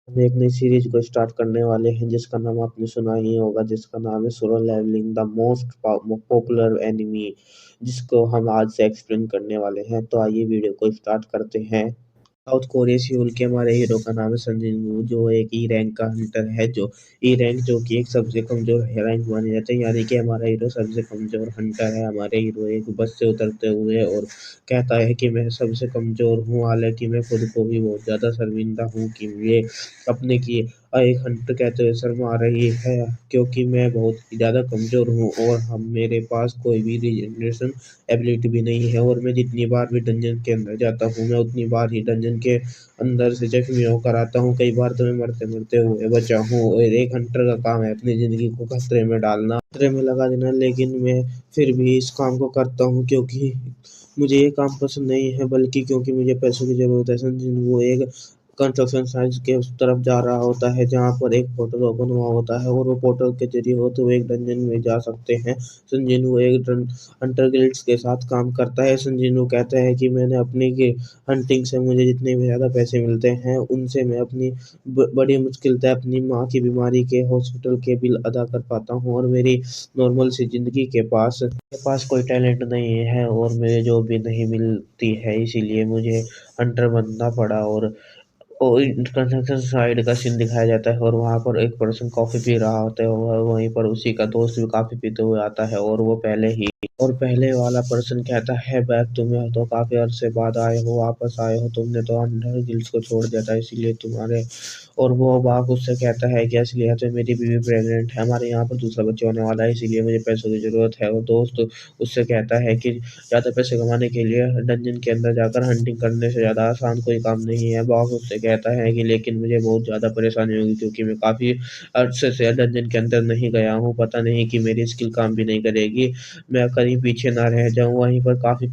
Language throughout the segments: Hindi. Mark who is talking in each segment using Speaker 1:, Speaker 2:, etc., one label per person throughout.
Speaker 1: हम एक नई सीरीज को स्टार्ट करने वाले हैं जिसका नाम आपने सुना ही होगा, जिसका नाम है Solo Leveling the most popular anime, जिसको हम आज से एक्सप्लेन करने वाले हैं। तो आइए वीडियो को स्टार्ट करते हैं। साउथ कोरिया सियोल के हमारे हीरो का नाम है संजय वू, जो एक ई रैंक का हंटर है। जो ई रैंक जो कि एक सबसे कमजोर रैंक माने जाते हैं, यानी कि हमारा हीरो सबसे कमजोर हंटर है। हमारे हीरो एक बस से उतरते हुए और कहता है कि मैं सबसे कमजोर हूँ, हालांकि मैं खुद को भी बहुत ज्यादा शर्मिंदा हूँ कि ये अपने की एक हंटर कहते हुए शर्मा रही है, क्योंकि मैं बहुत ही ज्यादा कमजोर हूँ और हम मेरे पास कोई भी रीजनरेशन एबिलिटी भी नहीं है। और मैं जितनी बार भी डंजन के अंदर जाता हूँ, मैं उतनी बार ही डंजन के अंदर से जख्मी होकर आता हूँ। कई बार तो मैं मरते मरते हुए बचा हूँ। और एक हंटर का काम है अपनी जिंदगी को खतरे में डालना, खतरे में लगा देना, लेकिन मैं फिर भी इस काम को करता हूँ क्योंकि मुझे ये काम पसंद नहीं है, बल्कि क्योंकि मुझे पैसों की जरूरत है। संजय वो एक कंस्ट्रक्शन साइट के उस तरफ जा रहा होता है जहाँ पर एक पोर्टल ओपन हुआ होता है और वो पोर्टल के जरिए होते हुए एक डंजन में जा सकते हैं। संजीनू एक हंटर गिल्ड्स के साथ काम करता है। संजीनू कहता है कि मैंने अपनी हंटिंग से मुझे जितने भी ज़्यादा पैसे मिलते हैं, उनसे मैं अपनी बड़ी मुश्किल से अपनी माँ की बीमारी के हॉस्पिटल के बिल अदा कर पाता हूँ। और मेरी नॉर्मल सी जिंदगी के पास कोई टैलेंट नहीं है और मुझे जॉब भी नहीं मिलती है, इसीलिए मुझे हंटर बनना पड़ा। और कंस्ट्रक्शन साइड का सीन दिखाया जाता है और वहां पर एक पर्सन कॉफी पी रहा होता है और वहीं पर उसी का दोस्त भी काफी पीते हुए आता है। और पहले वाला पर्सन कहता है, बैग तुम्हें तो काफी अरसे बाद आए हो, वापस आए हो, तुमने तो अंडर गिल्स को छोड़ दिया था, इसीलिए तुम्हारे। और वो बाप उससे कहता है कि असलियत में मेरी बीवी प्रेग्नेंट है, हमारे यहाँ पर दूसरा बच्चा होने वाला है, इसीलिए मुझे पैसों की जरूरत है। और दोस्त उससे कहता है कि ज्यादा पैसे कमाने के लिए डंजन के अंदर जाकर हंटिंग करने से ज्यादा आसान कोई काम नहीं है। बॉस उससे कहता है कि लेकिन मुझे बहुत ज्यादा परेशानी होगी, क्योंकि मैं काफी अरसे से डंजन के अंदर नहीं गया हूँ, पता नहीं कि मेरी स्किल काम भी नहीं करेगी, मैं कहीं पीछे ना रह जाऊं। वहीं पर काफी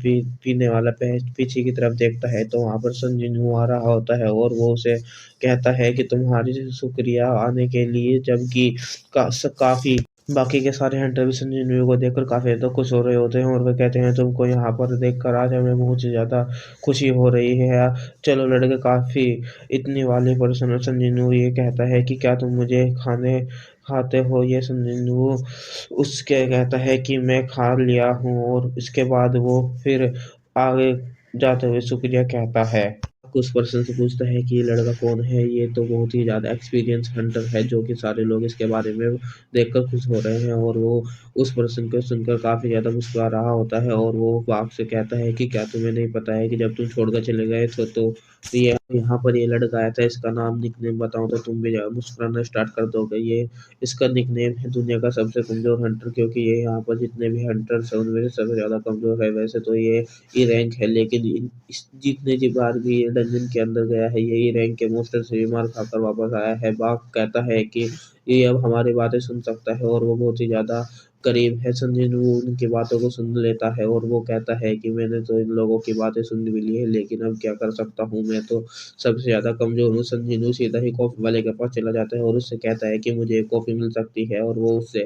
Speaker 1: पीने वाला पीछे की तरफ देखता है तो वहां पर संजीनू आ रहा होता है और वो उसे कहता है कि तुम्हारी शुक्रिया आने के लिए, जबकि काफी बाकी के सारे हंटर भी संजीव को देखकर काफी ज्यादा खुश हो रहे होते हैं और वे कहते हैं तुमको यहाँ पर देखकर आज हमें बहुत ही ज्यादा खुशी हो रही है। चलो लड़के काफी इतनी वाली पर्सन। संजीव ये कहता है कि क्या तुम मुझे खाने खाते हो? ये संजीव उसके कहता है कि मैं खा लिया हूँ, और इसके बाद वो फिर आगे जाते हुए शुक्रिया कहता है। उस पर्सन से पूछता है कि ये लड़का कौन है। ये तो बहुत ही ज्यादा एक्सपीरियंस हंटर है, जो कि सारे लोग इसके बारे में देखकर खुश हो रहे हैं। और वो उस पर्सन को सुनकर काफी ज्यादा मुस्कुरा रहा होता है और वो बाप से कहता है कि क्या तुम्हें नहीं पता है कि जब तुम छोड़कर चले गए तो ये यहाँ पर ये लड़का आया था, इसका नाम निकनेम बताऊं तो तुम भी मुस्कुराना स्टार्ट कर दोगे। ये इसका निकनेम है दुनिया का सबसे कमजोर हंटर, क्योंकि ये यहाँ पर जितने भी हंटर्स है उनमें से सबसे ज्यादा कमजोर है। वैसे तो ये रैंक है, लेकिन जितने जी बार भी ये डंजन के अंदर गया है, यही रैंक के मोस्टर से भी मार खाकर वापस आया है। बाप कहता है कि ये अब हमारी बातें सुन सकता है और वो बहुत ही ज्यादा करीब है। संजय वो उनकी बातों को सुन लेता है और वो कहता है कि मैंने तो इन लोगों की बातें सुन भी ली है, लेकिन अब क्या कर सकता हूँ, मैं तो सबसे ज्यादा कमजोर हूँ। संजीनू सीधा ही कॉफी वाले के पास चला जाता है और उससे कहता है कि मुझे एक कॉफी मिल सकती है, और वो उससे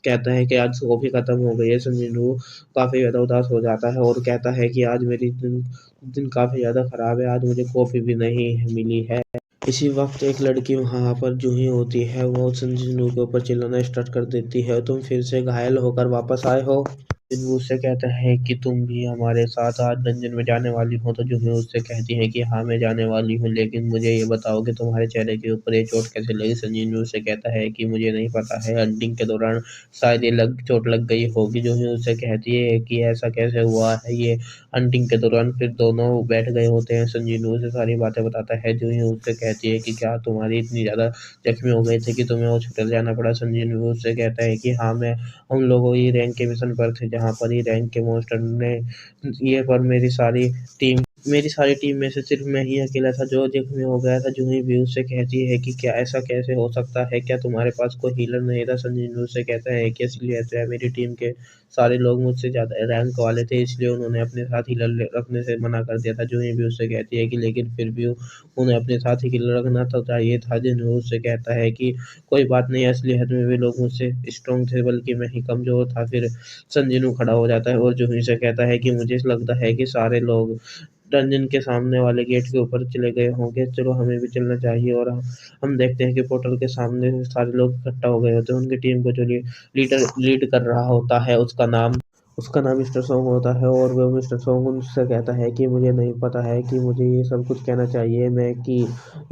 Speaker 1: कहता है कि आज कॉफी खत्म हो गई है। संजीनू काफी ज्यादा उदास हो जाता है और कहता है कि आज मेरी दिन दिन काफी ज्यादा खराब है, आज मुझे कॉफी भी नहीं मिली है। इसी वक्त एक लड़की वहां पर जूही होती है, वो संजीनू के ऊपर चिल्लाना स्टार्ट कर देती है, तुम फिर से घायल होकर वापस आए हो? वो उससे कहता है कि तुम भी हमारे साथ आज डंजन में जाने वाली हो। तो जूही उससे कहती है कि हाँ मैं जाने वाली हूँ, लेकिन मुझे ये बताओ कि तुम्हारे चेहरे के ऊपर ये चोट कैसे लगी? संजीव उससे कहता है कि मुझे नहीं पता है, हंटिंग के दौरान शायद ये चोट लग गई होगी। जूही उससे कहती है कि ऐसा कैसे हुआ है? ये हंटिंग के दौरान फिर दोनों बैठ गए होते हैं। संजीव उसे सारी बातें बताता है। जूही उससे कहती है कि क्या तुम्हारी इतनी ज्यादा जख्मी हो गए थे कि तुम्हें हॉस्पिटल जाना पड़ा? संजीव उससे कहता है कि हाँ, मैं हम लोग ई रैंक के मिशन पर थे, जहाँ पर ई रैंक के मॉन्स्टर ने ये पर मेरी सारी टीम में से सिर्फ मैं ही अकेला था जो जख्मी हो गया था। जूही भी उससे कहती है कि क्या ऐसा कैसे हो सकता है, क्या तुम्हारे पास कोई हीलर नहीं था? संजय उससे कहता है कि इसलिए ऐसा है, मेरी टीम के सारे लोग मुझसे ज्यादा रैंक वाले थे, इसलिए उन्होंने अपने साथ हीलर रखने से मना कर दिया था। जूही भी उससे कहती है कि लेकिन फिर भी उन्हें अपने साथ ही हीलर रखना तो चाहिए था। जिन्होंने उससे कहता है कि कोई बात नहीं, असलियत में वे लोग मुझसे स्ट्रांग थे, बल्कि मैं ही कमजोर था। फिर संजीनू खड़ा हो जाता है और जूही से कहता है कि मुझे लगता है कि सारे लोग डंजन के सामने वाले गेट के ऊपर चले गए होंगे। चलो हमें भी चलना चाहिए और हम देखते हैं कि पोर्टल के सामने सारे लोग इकट्ठा हो गए होते हैं। उनकी टीम को जो लीडर लीड कर रहा होता है उसका नाम मिस्टर सॉन्ग होता है और वो मिस्टर सॉन्ग उनसे कहता है कि मुझे नहीं पता है कि मुझे ये सब कुछ कहना चाहिए मैं कि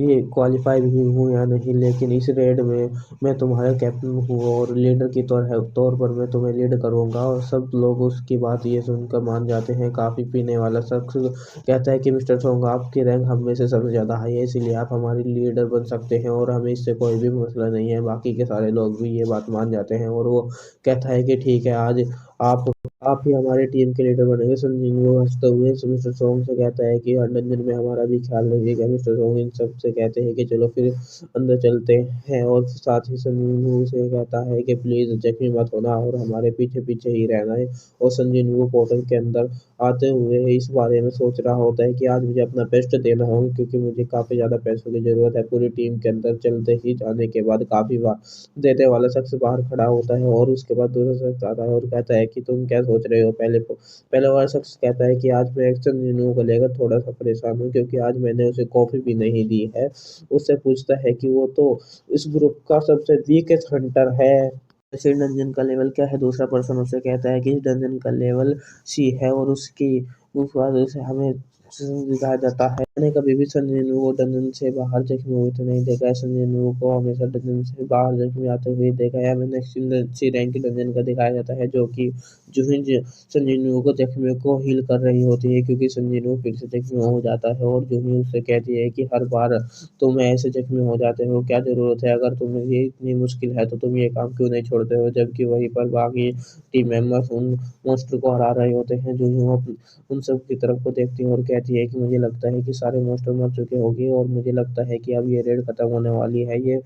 Speaker 1: ये क्वालिफाई भी हूँ या नहीं, लेकिन इस रेड में मैं तुम्हारा कैप्टन हूँ और लीडर की तौर पर मैं तुम्हें लीड करूँगा। और सब लोग उसकी बात ये सुनकर मान जाते हैं। काफ़ी पीने वाला शख्स कहता है कि मिस्टर सॉन्ग आपकी रैंक हम में से सबसे ज़्यादा हाई है, इसीलिए आप हमारी लीडर बन सकते हैं और हमें इससे कोई भी मसला नहीं है। बाकी के सारे लोग भी ये बात मान जाते हैं और वो कहता है कि ठीक है, आज आप आप ही हमारे टीम के लीडर बनेंगे। संजीव हंसते हुए मिस्टर सोंग से कहता है कि हर डंजन में हमारा भी ख्याल रखिएगा। मिस्टर सोंग इन सब से कहते हैं कि चलो फिर अंदर चलते हैं और साथ ही संजीव से कहता है कि प्लीज जख्मी मत होना और हमारे पीछे पीछे ही रहना है। और संजीव पोर्टल के अंदर आते हुए इस बारे में सोच रहा होता है कि आज मुझे अपना बेस्ट देना होगा क्योंकि मुझे काफी ज्यादा पैसों की जरूरत है। पूरी टीम के अंदर चलते ही जाने के बाद काफी बार देने वाला शख्स बाहर खड़ा होता है और उसके बाद दूसरा शख्स आता है और कहता है कि तुम क्या सोच रहे हो। पहले वाला शख्स कहता है कि आज मैं एक्शन जीनू को लेकर थोड़ा सा परेशान हूँ क्योंकि आज मैंने उसे कॉफी भी नहीं दी है। उससे पूछता है कि वो तो इस ग्रुप का सबसे वीकेस्ट हंटर है। इस डंजन का लेवल क्या है। दूसरा पर्सन उसे कहता है कि इस डंजन का लेवल सी है और उस वजह से हमें दिखाया जाता है। मैंने कभी भी संजीव को डंजन से बाहर जख्मी हुए तो नहीं देखा है। संजीव को हमेशा डंजन से बाहर जख्मी आते हुए देखा है। मैंने सी रैंक की डंजन का दिखाया जाता है जो कि जो ही संजीव को जख्मी को हील कर रही होती है क्योंकि संजीव फिर से जख्मी हो जाता है और जो ही उससे कहती है कि हर बार तुम ऐसे जख्मी हो जाते हो, क्या जरूरत है, अगर तुम्हें ये इतनी मुश्किल है तो तुम ये काम क्यों नहीं छोड़ते हो। जबकि वहीं पर बाकी टीम मेंबर्स उन मॉन्स्टर को हरा रहे होते हैं। जो ही वो उन सब की तरफ को देखती है और कहती है कि मुझे लगता है कि सारे मॉन्स्टर मर चुके होंगे और मुझे लगता है कि अब ये रेड खत्म होने वाली है। ये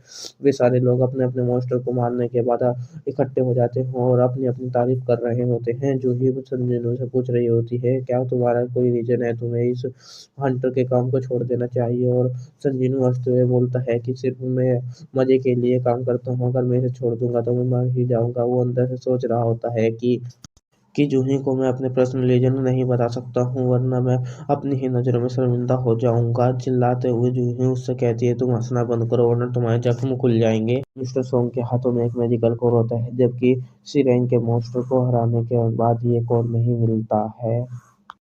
Speaker 1: वे सारे लोग अपने अपने मॉन्स्टर को मारने के बाद इकट्ठे हो जाते हैं और अपनी अपनी तारीफ कर रहे होते हैं। जो ही वो संजीव से पूछ रही होती है क्या तुम्हारा कोई रीजन है, तुम्हें इस हंटर के काम को छोड़ देना चाहिए। और संजीव हंसते हुए बोलता है कि सिर्फ मैं मजे के लिए काम करता हूँ, अगर मैं इसे छोड़ दूंगा तो मैं मर ही जाऊंगा। वो अंदर से सोच रहा होता है कि जूही को मैं अपने पर्सनल रीजन नहीं बता सकता हूँ वरना मैं अपनी ही नज़रों में शर्मिंदा हो जाऊंगा। चिल्लाते हुए जूही उससे कहती है तुम हंसना बंद करो वरना तुम्हारे जख्म खुल जाएंगे। मिस्टर सॉन्ग के हाथों में एक मैजिकल कोर होता है जबकि सी रैंक के मॉन्स्टर को हराने के बाद ये कोर नहीं मिलता है।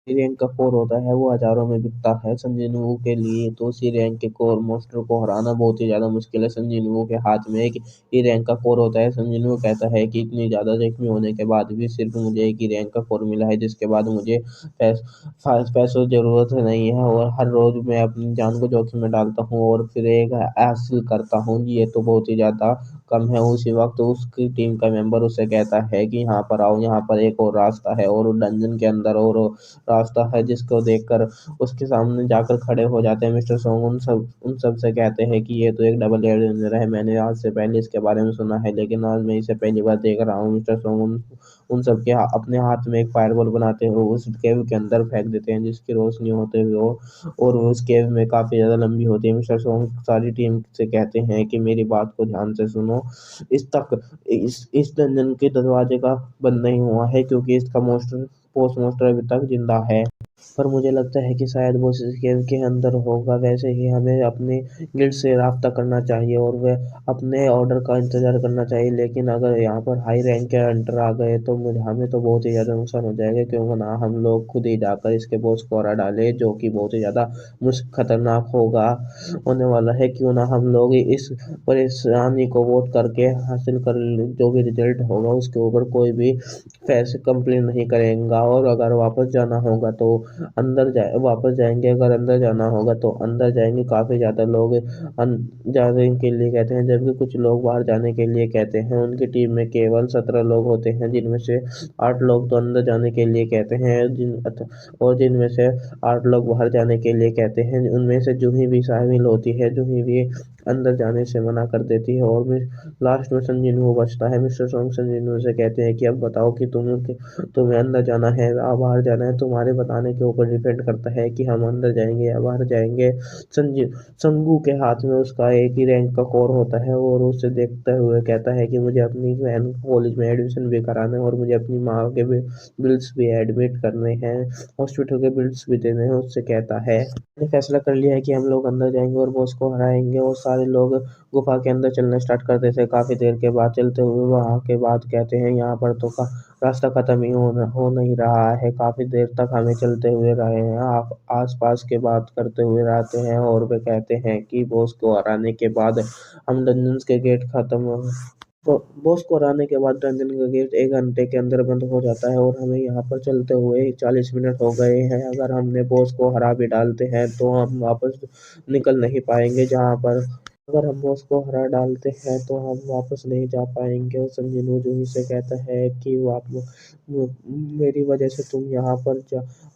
Speaker 1: सी रैंक का कोर होता है वो हजारों में बिकता है। संजीवनी के लिए तो सी रैंक के कोर मॉन्स्टर को हराना बहुत ही ज्यादा मुश्किल है। संजीवनी के हाथ में एक ही रैंक का कोर होता है। संजीवनी कहता है कि इतनी ज्यादा जख्मी होने के बाद भी सिर्फ मुझे एक ही रैंक का कोर मिला है जिसके बाद मुझे पैसों की जरूरत नहीं है और हर रोज मैं अपनी जान को जोखिम में डालता हूँ और फिर एक हासिल करता हूँ। ये तो बहुत ही ज्यादा कम है। उसी वक्त उसकी टीम का मेंबर उसे कहता है कि यहाँ पर आओ, यहाँ पर एक और रास्ता है और डंजन के अंदर और रास्ता है जिसको देखकर उसके सामने जाकर खड़े हो जाते हैं। मिस्टर सॉन्ग उन सब से कहते हैं कि ये तो एक डबल एयर है, मैंने आज से पहले इसके बारे में सुना है लेकिन आज मैं इसे पहली बार देख रहा हूँ। मिस्टर सॉन्ग उन सब के अपने हाथ में एक फायरबॉल बनाते हुए उस केव के अंदर फेंक देते हैं जिसकी रोशनी होते हुए और वो उस केव में काफी ज्यादा लंबी होती है। मिस्टर सॉन्ग सारी टीम से कहते हैं कि मेरी बात को ध्यान से सुनो, इस डंजन के दरवाजे का बंद नहीं हुआ है क्योंकि इसका पोस्ट मास्टर अभी तक जिंदा है। पर मुझे लगता है कि शायद वो इस गेम के अंदर होगा। वैसे ही हमें अपने गिल्ड से राब्ता करना चाहिए और वह अपने ऑर्डर का इंतजार करना चाहिए। लेकिन अगर यहाँ पर हाई रैंक के हंटर आ गए तो मुझे हमें तो बहुत ही ज़्यादा नुकसान हो जाएगा क्योंकि ना हम लोग खुद ही जाकर इसके बॉस को हरा डाले जो कि बहुत ही ज़्यादा मुश्क खतरनाक होने वाला है। क्यों ना हम लोग इस परेशानी को वोट करके हासिल कर जो भी रिजल्ट होगा उसके ऊपर कोई भी पैसे कंप्लेन नहीं करेगा। और अगर वापस जाना होगा तो वापस जाएंगे, अगर अंदर जाना होगा तो अंदर जाएंगे। काफी ज्यादा लोग जाने के लिए कहते हैं जबकि कुछ लोग बाहर जाने के लिए कहते हैं। उनकी टीम में केवल 17 लोग होते हैं जिनमें से 8 लोग तो अंदर जाने के लिए कहते हैं और जिनमें से 8 लोग बाहर जाने के लिए कहते हैं। उनमें से जूही भी शामिल होती है। जूही भी अंदर जाने से मना कर देती है और लास्ट में संजीनू बचता है। मिस्टर सॉन्ग संजीनू से कहते हैं कि अब बताओ कि तुम्हें अंदर जाना है या बाहर जाना है, तुम्हारे बताने के ऊपर डिपेंड करता है कि हम अंदर जाएंगे या बाहर जाएंगे। संगू के हाथ में उसका एक ही रैंक का कोर होता है और उसे देखते हुए कहता है कि मुझे अपनी बहन को कॉलेज में एडमिशन भी कराना है और मुझे अपनी माँ के बिल्स भी एडमिट करने हैं, हॉस्पिटल के बिल्स भी देने हैं। उससे कहता है मैंने फैसला कर लिया है कि हम लोग अंदर जाएंगे और बॉस को हराएंगे। और सारे लोग गुफा के अंदर चलना स्टार्ट करते थे। काफी देर के बाद चलते हुए वहां के बाद कहते हैं यहाँ पर तो रास्ता खत्म ही हो नहीं रहा है। काफी देर तक हमें चलते हुए रहे हैं, आप आस पास के बात करते हुए रहते हैं और वे कहते हैं कि बॉस को हराने के बाद हम डंजन्स के गेट खत्म तो बॉस को हराने के बाद डंजन का गेट 1 घंटे के अंदर बंद हो जाता है और हमें यहाँ पर चलते हुए 40 मिनट हो गए हैं। अगर हमने बॉस को हरा भी डालते हैं तो हम वापस निकल नहीं पाएंगे जहाँ पर अगर हम बॉस को हरा डालते हैं तो हम वापस नहीं जा पाएंगे। और संजीनू जूही से कहता है कि वो आप मेरी वजह से तुम यहाँ पर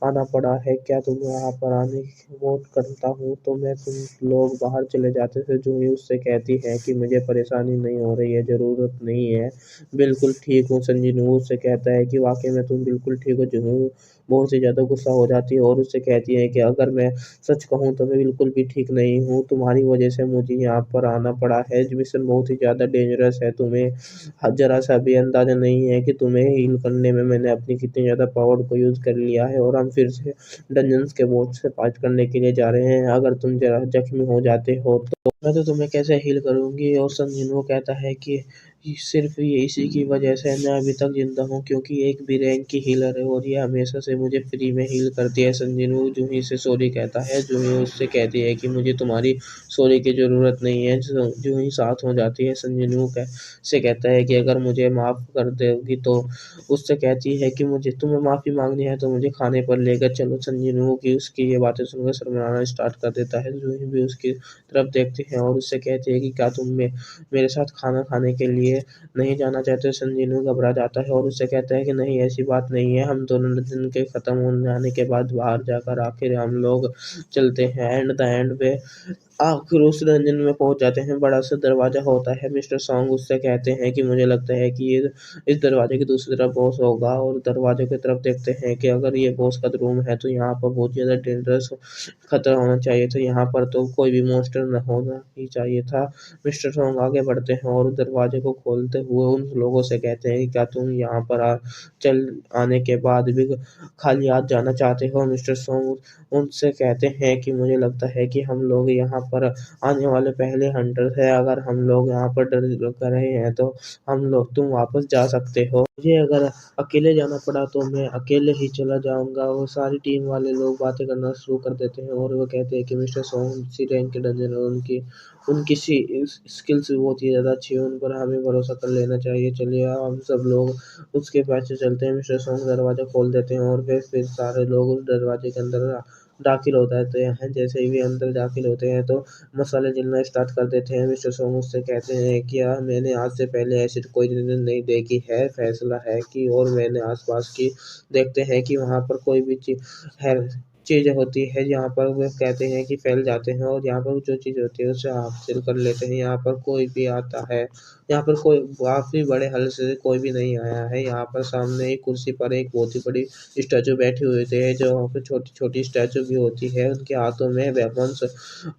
Speaker 1: आना पड़ा है, क्या तुम यहाँ पर आने वोट करता हूँ तो मैं तुम लोग बाहर चले जाते थे। जूही उससे कहती है कि मुझे परेशानी नहीं हो रही है, ज़रूरत नहीं है, बिल्कुल ठीक हूँ। संजीनू उससे कहता है कि वाकई में तुम बिल्कुल ठीक हो। जूही बहुत ही ज़्यादा गुस्सा हो जाती है और उससे कहती है कि अगर मैं सच कहूँ तो मैं बिल्कुल भी ठीक नहीं हूँ, तुम्हारी वजह से मुझे यहाँ पर आना पड़ा है। मिशन बहुत ही ज़्यादा डेंजरस है, तुम्हें जरा सा भी अंदाजा नहीं है कि तुम्हें हील करने में मैंने अपनी कितनी ज़्यादा पावर को यूज़ कर लिया है और हम फिर से डंजन्स के बोर्ड से फाइट करने के लिए जा रहे हैं। अगर तुम जरा जख्मी हो जाते हो तो मैं तो तुम्हें कैसे हील करूंगी। और संजीव कहता है कि सिर्फ ये इसी की वजह से मैं अभी तक जिंदा हूँ क्योंकि एक भी रैंक की हीलर है और ये हमेशा से मुझे फ्री में हील करती है। संजीव जूही से सॉरी कहता है। जूही उससे कहती है कि मुझे तुम्हारी सॉरी की ज़रूरत नहीं है। जूही साथ हो जाती है। संजीव से कहता है कि अगर मुझे माफ़ कर दोगी तो उससे कहती है कि मुझे तुम्हें माफ़ी मांगनी है तो मुझे खाने पर लेकर चलो। संजीव की उसकी ये बातें सुनकर शर्माना स्टार्ट कर देता है। जूही भी उसकी तरफ देखती है और उससे कहती है कि क्या तुम मेरे साथ खाना खाने के लिए नहीं जाना चाहते। संजीव घबरा जाता है और उससे कहता है कि नहीं, ऐसी बात नहीं है, हम दोनों दिन के ख़त्म हो जाने के बाद बाहर जाकर आखिर हम लोग चलते हैं। एंड द एंड पे आखिर उस रंजन में पहुंच जाते हैं। बड़ा सा दरवाजा होता है। मिस्टर सॉन्ग उससे कहते हैं कि मुझे लगता है कि ये इस दरवाजे की दूसरी तरफ बॉस होगा और दरवाजे की तरफ देखते हैं कि अगर ये बॉस का रूम है तो यहाँ पर बहुत ज़्यादा डेंजरस खतरा होना चाहिए था, यहाँ पर तो कोई भी मॉन्स्टर न होना ही चाहिए था। मिस्टर सॉन्ग आगे बढ़ते हैं और दरवाजे को खोलते हुए उन लोगों से कहते हैं कि क्या तुम यहाँ पर चल आने के बाद भी खाली हाथ जाना चाहते हो। मिस्टर सॉन्ग उनसे कहते हैं कि मुझे लगता है कि हम लोग यहाँ पर आने वाले पहले हंटर है, अगर हम लोग यहाँ पर डर कर रहे हैं तो तुम वापस जा सकते हो। मुझे अगर अकेले जाना पड़ा तो मैं अकेले ही चला जाऊंगा। वो सारी टीम वाले लोग बातें करना शुरू कर देते हैं और वो कहते हैं कि मिस्टर सॉन्ग सी रैंक के डंजन और उनकी स्किल्स भी बहुत ही ज़्यादा अच्छी है, उन पर हमें भरोसा कर लेना चाहिए। चलिए हम सब लोग उसके पीछे चलते हैं। मिस्टर सॉन्ग दरवाज़ा खोल देते हैं और फिर सारे लोग उस दरवाजे के अंदर दाखिल हो जाते हैं। जैसे ही वे अंदर दाखिल होते हैं तो मसाले जलना स्टार्ट कर देते हैं। मिस्टर सॉन्ग उससे कहते हैं कि मैंने आज से पहले ऐसी कोई न्यूज़ नहीं देखी है, फैसला है कि और मैंने आसपास की देखते हैं कि वहाँ पर कोई भी है चीज़ें होती है यहाँ पर वो कहते हैं कि फैल जाते हैं और यहाँ पर जो चीज़ होती है उसे हासिल कर लेते हैं। यहाँ पर कोई भी आता है, यहाँ पर कोई काफ़ी बड़े हल से कोई भी नहीं आया है। यहाँ पर सामने एक कुर्सी पर एक बहुत ही बड़ी स्टैचू बैठी हुई होती है, जो वहाँ पे छोटी-छोटी स्टैचू भी होती है। उनके हाथों में वेपन्स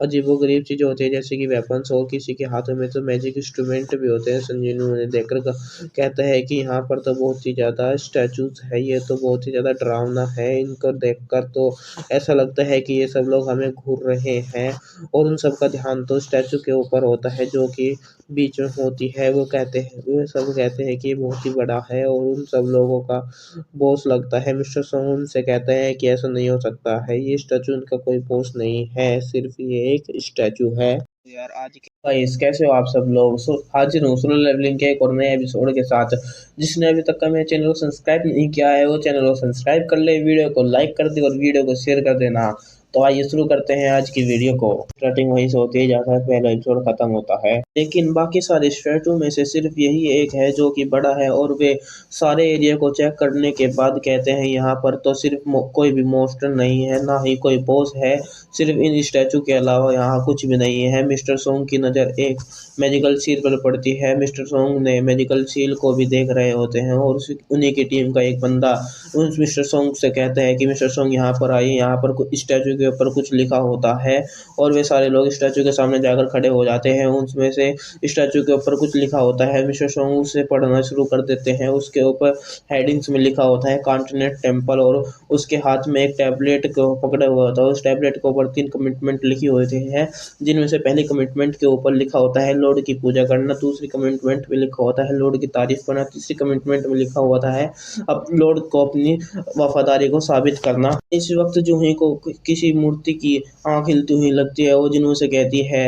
Speaker 1: अजीबो-गरीब चीज़ें होती है जैसे कि वेपन्स और किसी के हाथों में तो मैजिक इंस्ट्रूमेंट भी होते हैं। संजीव उन्हें देखकर कहता है कि यहाँ पर तो बहुत ही ज़्यादा स्टैचूज़ है, ये तो बहुत ही ज़्यादा डरावना है। इनको देखकर तो ऐसा लगता है कि ये सब लोग हमें घूर रहे हैं और उन सब का ध्यान तो स्टैचू के ऊपर होता है जो कि बीच में होती है। वो सब कहते हैं कि ये बहुत ही बड़ा है और उन सब लोगों का बॉस लगता है। मिस्टर सॉन्ग उनसे कहते हैं कि ऐसा नहीं हो सकता है, ये स्टैचू उनका कोई बॉस नहीं है, सिर्फ ये एक स्टैचू है। यार आज के गाइस कैसे हो आप सब लोग। हाजिर हूँ सोलो लेवलिंग के एक और नए एपिसोड के साथ। जिसने अभी तक का मेरे चैनल को सब्सक्राइब नहीं किया है वो चैनल को सब्सक्राइब कर ले, वीडियो को लाइक कर दे और वीडियो को शेयर कर देना। तो आइए शुरू करते हैं आज की वीडियो को। स्टार्टिंग वहीं से होती है जहाँ पहला एपिसोड खत्म होता है, लेकिन बाकी सारे स्टैचू में से सिर्फ यही एक है जो कि बड़ा है और वे सारे एरिया को चेक करने के बाद कहते हैं यहाँ पर तो सिर्फ कोई भी मॉन्स्टर नहीं है, ना ही कोई बॉस है, सिर्फ इन स्टैचू के अलावा यहाँ कुछ भी नहीं है। मिस्टर सोंग की नज़र एक मैजिकल सील पर पड़ती है। मिस्टर सोंग ने मैजिकल सील को भी देख रहे होते हैं और उन्हीं की टीम का एक बंदा उस मिस्टर सोंग से कहता है कि मिस्टर सोंग यहाँ पर आइए, यहाँ पर स्टैचू के ऊपर कुछ लिखा होता है। और वे सारे लोग स्टैचू के सामने जाकर खड़े हो जाते हैं। उसमें से स्टैचू के ऊपर कुछ लिखा होता है। मिस्टर सोंग उसे पढ़ना शुरू कर देते हैं। उसके ऊपर हेडिंग्स में लिखा होता है कॉन्टिनेंट टेम्पल और उसके हाथ में एक टैबलेट को पकड़ा हुआ होता है। उस टैबलेट के ऊपर 3 कमिटमेंट लिखी होती है, जिनमें से पहली कमिटमेंट के ऊपर लिखा होता है लॉर्ड की पूजा करना, दूसरी कमिटमेंट में लिखा होता है लॉर्ड की तारीफ करना, तीसरी कमिटमेंट में लिखा होता है अब लॉर्ड को अपनी वफादारी को साबित करना। इस वक्त जूही को किसी मूर्ति की आंख हिलती हुई लगती है। वो जिन्नू से कहती है,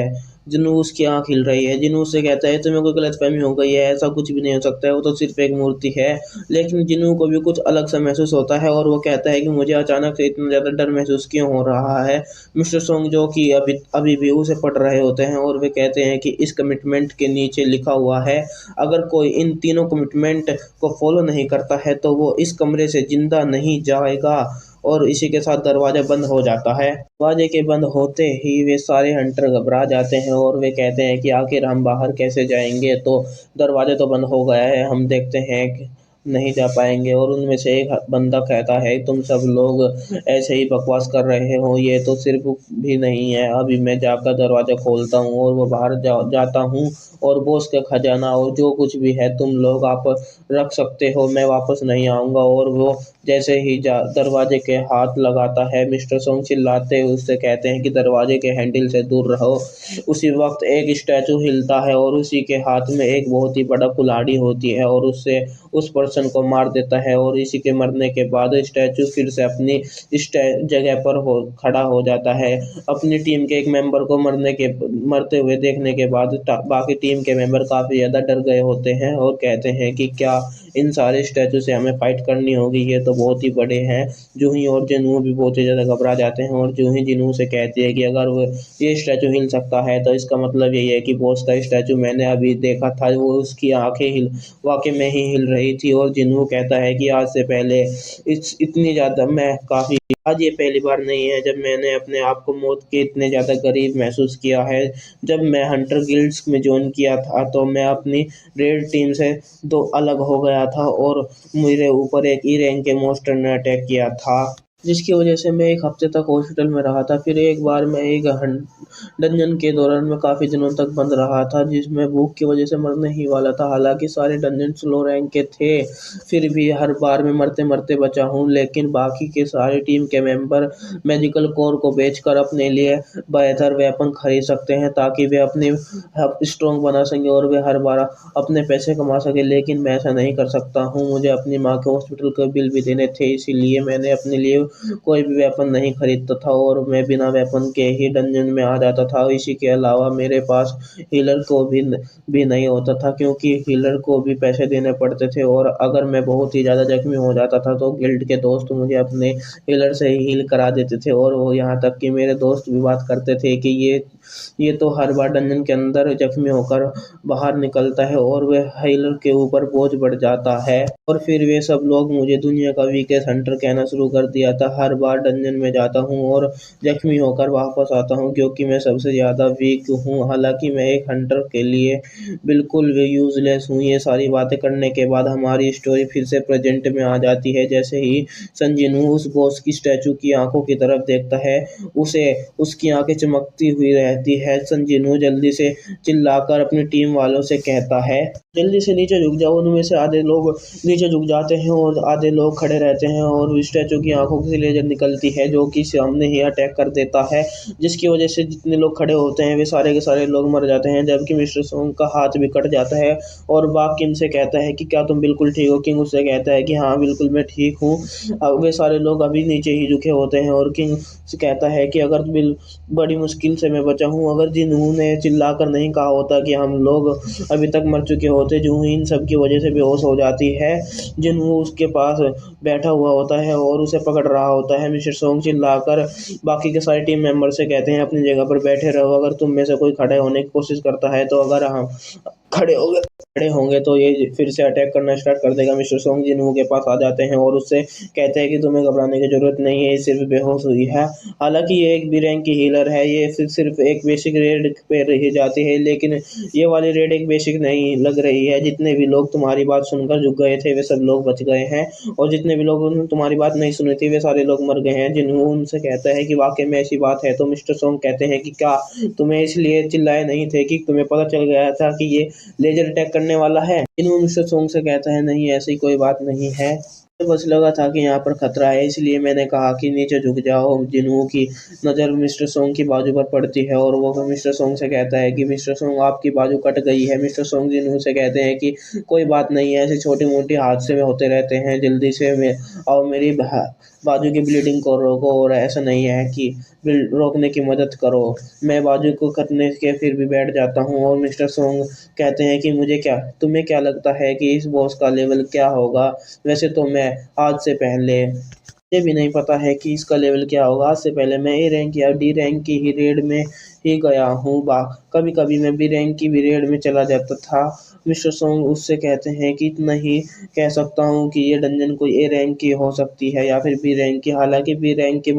Speaker 1: जिन्नू उसकी आंख हिल रही है। जिन्नू उससे कहता है तुम्हें कोई गलतफहमी हो गई है, ऐसा कुछ भी नहीं हो सकता है, वो तो सिर्फ एक मूर्ति है। लेकिन जिन्नू को भी कुछ अलग सा महसूस होता है और वो कहता है कि मुझे अचानक से इतना ज़्यादा डर महसूस क्यों हो रहा है। मिस्टर सोंग जो कि अभी भी उसे पढ़ रहे होते हैं और वे कहते हैं कि इस कमिटमेंट के नीचे लिखा हुआ है अगर कोई इन तीनों कमिटमेंट को फॉलो नहीं करता है तो वो इस कमरे से जिंदा नहीं जाएगा। और इसी के साथ दरवाजा बंद हो जाता है। दरवाजे के बंद होते ही वे सारे हंटर घबरा जाते हैं और वे कहते हैं कि आखिर हम बाहर कैसे जाएंगे, तो दरवाजा तो बंद हो गया है, हम देखते हैं कि नहीं जा पाएंगे। और उनमें से एक बंदा कहता है तुम सब लोग ऐसे ही बकवास कर रहे हो, ये तो सिर्फ भी नहीं है, अभी मैं जाकर दरवाज़ा खोलता हूँ और वो बाहर जाता हूँ और बॉस का खजाना और जो कुछ भी है तुम लोग आप रख सकते हो, मैं वापस नहीं आऊँगा। और वो जैसे ही दरवाजे के हाथ लगाता है, मिस्टर सोंग चिल्लाते उससे कहते हैं कि दरवाजे के हैंडल से दूर रहो। उसी वक्त एक स्टैचू हिलता है और उसी के हाथ में एक बहुत ही बड़ा कुल्हाड़ी होती है और उससे उस पर्सन को मार देता है। और इसी के मरने के बाद स्टैचू फिर से अपनी जगह पर खड़ा हो जाता है। अपनी टीम के एक मेंबर को मरते हुए देखने के बाद बाकी टीम के मेंबर काफ़ी ज़्यादा डर गए होते हैं और कहते हैं कि क्या इन सारे स्टैचू से हमें फाइट करनी होगी, ये तो बहुत ही बड़े हैं। जूही और जिन्नू भी बहुत ही ज़्यादा घबरा जाते हैं और जूही जिन्नू से कहती है कि अगर वो ये स्टैचू हिल सकता है तो इसका मतलब यही है कि बॉस का स्टैचू मैंने अभी देखा था, वो उसकी आंखें वाकई में ही हिल रही थी। और जिन्नू कहता है कि आज से पहले इतनी ज़्यादा मैं काफ़ी आज ये पहली बार नहीं है जब मैंने अपने आप को मौत के इतने ज़्यादा करीब महसूस किया है। जब मैं हंटर गिल्ड्स में ज्वाइन किया था तो मैं अपनी रेड टीम से दो अलग हो गया था और मेरे ऊपर एक ई रैंक के मॉन्स्टर ने अटैक किया था, जिसकी वजह से मैं 1 हफ्ते तक हॉस्पिटल में रहा था। फिर एक बार मैं एक डंजन के दौरान मैं काफ़ी दिनों तक बंद रहा था, जिसमें भूख की वजह से मरने ही वाला था। हालांकि सारे डंजन लो रैंक के थे, फिर भी हर बार मैं मरते मरते बचा हूँ। लेकिन बाकी के सारे टीम के मेंबर मैजिकल कोर को बेचकर अपने लिए बेहतर वेपन खरीद सकते हैं ताकि वे अपने स्ट्रॉन्ग बना सकें और वे हर बार अपने पैसे कमा सके। लेकिन मैं ऐसा नहीं कर सकता हूँ, मुझे अपनी माँ के हॉस्पिटल के बिल भी देने थे, इसीलिए मैंने अपने लिए कोई भी वेपन नहीं खरीदता था और मैं बिना वेपन के ही डंजन में आ जाता था। इसी के अलावा मेरे पास हीलर को भी नहीं होता था, क्योंकि हीलर को भी पैसे देने पड़ते थे और अगर मैं बहुत ही ज़्यादा जख्मी हो जाता था तो गिल्ड के दोस्त मुझे अपने हीलर से ही हील करा देते थे। और वो यहाँ तक कि मेरे दोस्त भी बात करते थे कि ये तो हर बार डंजन के अंदर जख्मी होकर बाहर निकलता है और वह हीलर के ऊपर बोझ बढ़ जाता है। और फिर वे सब लोग मुझे दुनिया का वीकेस्ट हंटर कहना शुरू कर दिया था। हर बार डंजन में जाता हूँ और जख्मी होकर वापस आता हूँ क्योंकि मैं सबसे ज़्यादा वीक हूँ। हालांकि मैं एक हंटर के लिए बिल्कुल भी यूजलेस हूँ। ये सारी बातें करने के बाद हमारी स्टोरी फिर से प्रेजेंट में आ जाती है। जैसे ही सन जिनू उस बॉस की स्टैचू की आंखों की तरफ देखता है, उसे उसकी आंखें चमकती हुई रहती है। सन जिनू जल्दी से चिल्लाकर अपनी टीम वालों से कहता है, जल्दी से नीचे झुक जाओ। उनमें से आधे लोग नीचे झुक जाते हैं और आधे लोग खड़े रहते हैं और स्टैचू की आंखों से लेजर निकलती है जो कि सामने ही अटैक कर देता है, जिसकी वजह से जितने लोग खड़े होते हैं वे सारे के सारे लोग मर जाते हैं। जबकि मिस्टर सोंग का हाथ भी कट जाता है और बाग किम से कहता है कि क्या तुम बिल्कुल ठीक हो। किंग उससे कहता है कि हाँ बिल्कुल मैं ठीक हूँ। अब वे सारे लोग अभी नीचे ही झुके होते हैं और किंग से कहता है कि अगर बड़ी मुश्किल से मैं बचा चाहूँ, अगर जिन्हों ने चिल्लाकर नहीं कहा होता कि हम लोग अभी तक मर चुके होते, जूही इन सब की वजह से बेहोश हो जाती है। जिन्हों उसके पास बैठा हुआ होता है और उसे पकड़ रहा होता है। मिस्टर सोंग चिल्लाकर बाकी के सारे टीम मेंबर से कहते हैं अपनी जगह पर बैठे रहो, अगर तुम में से कोई खड़े होने की कोशिश करता है तो अगर हम खड़े होंगे तो ये फिर से अटैक करना स्टार्ट कर देगा। मिस्टर सोंग जिन्हों के पास आ जाते हैं और उससे कहते हैं कि तुम्हें घबराने की जरूरत नहीं है, ये सिर्फ बेहोश हुई है। हालांकि ये एक बी रैंक की हीलर है, ये सिर्फ एक बेसिक रेड पे रही जाती है, लेकिन ये वाली रेड एक बेसिक नहीं लग रही है। जितने भी लोग तुम्हारी बात सुनकर झुक गए थे वे सब लोग बच गए हैं, और जितने भी लोग तुम्हारी बात नहीं सुनी थी वे सारे लोग मर गए हैं। जिन्हों उनसे कहता है कि वाकई में ऐसी बात है, तो मिस्टर सोंग कहते हैं कि क्या तुम्हें इसलिए चिल्लाए नहीं थे कि तुम्हें पता चल गया था कि ये लेजर अटैक करने वाला है? जिन्हों मिस्टर सोंग से कहता है नहीं, ऐसी कोई बात नहीं है, मुझे बस लगा था कि यहाँ पर खतरा है, इसलिए मैंने कहा कि नीचे झुक जाओ। जिन्हों की नज़र मिस्टर सोंग की बाजू पर पड़ती है और वो मिस्टर सोंग से कहता है कि मिस्टर सोंग आपकी बाजू कट गई है। मिस्टर सोंग जिन्हों से कहते हैं कि कोई बात नहीं है, ऐसे छोटी मोटी हादसे में होते रहते हैं, जल्दी से और मेरी बाजू की ब्लीडिंग को रोको, और ऐसा नहीं है कि रोकने की मदद करो। मैं बाजू को कटने के फिर भी बैठ जाता हूँ। और मिस्टर सोंग कहते हैं कि तुम्हें क्या लगता है कि इस बॉस का लेवल क्या होगा? वैसे तो मैं आज से पहले मुझे भी नहीं पता है कि इसका लेवल क्या होगा। आज से पहले मैं ए रैंक या डी रैंक की ही रेड में ही गया हूँ, कभी कभी मैं बी रैंक की भी रेड में चला जाता था। मिस्टर सोंग उससे कहते हैं कि इतना ही कह सकता हूँ कि ये डंजन कोई ए रैंक की हो सकती है या फिर बी रैंक की। हालांकि बी रैंक के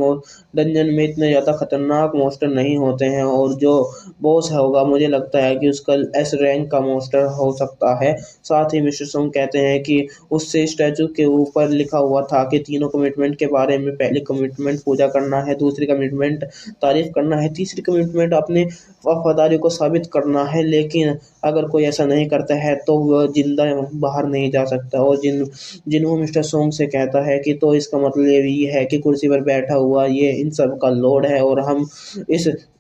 Speaker 1: डंजन में इतने ज़्यादा खतरनाक मॉन्स्टर नहीं होते हैं, और जो बॉस होगा मुझे लगता है कि उसका एस रैंक का मॉन्स्टर हो सकता है। साथ ही मिस्टर सोंग कहते हैं कि उससे स्टैचू के ऊपर लिखा हुआ था कि तीनों कमिटमेंट के बारे में, पहली कमिटमेंट पूजा करना है, दूसरी कमिटमेंट तारीफ करना है, तीसरी कमिटमेंट अपने वफादारी को साबित करना है। लेकिन अगर कोई ऐसा नहीं करता है तो वह जिंदा बाहर नहीं जा सकता। और जिन्हों मिस्टर सोंग से कहता है कि तो इसका मतलब ये है कि कुर्सी पर बैठा हुआ ये इन सब का लॉर्ड है और हम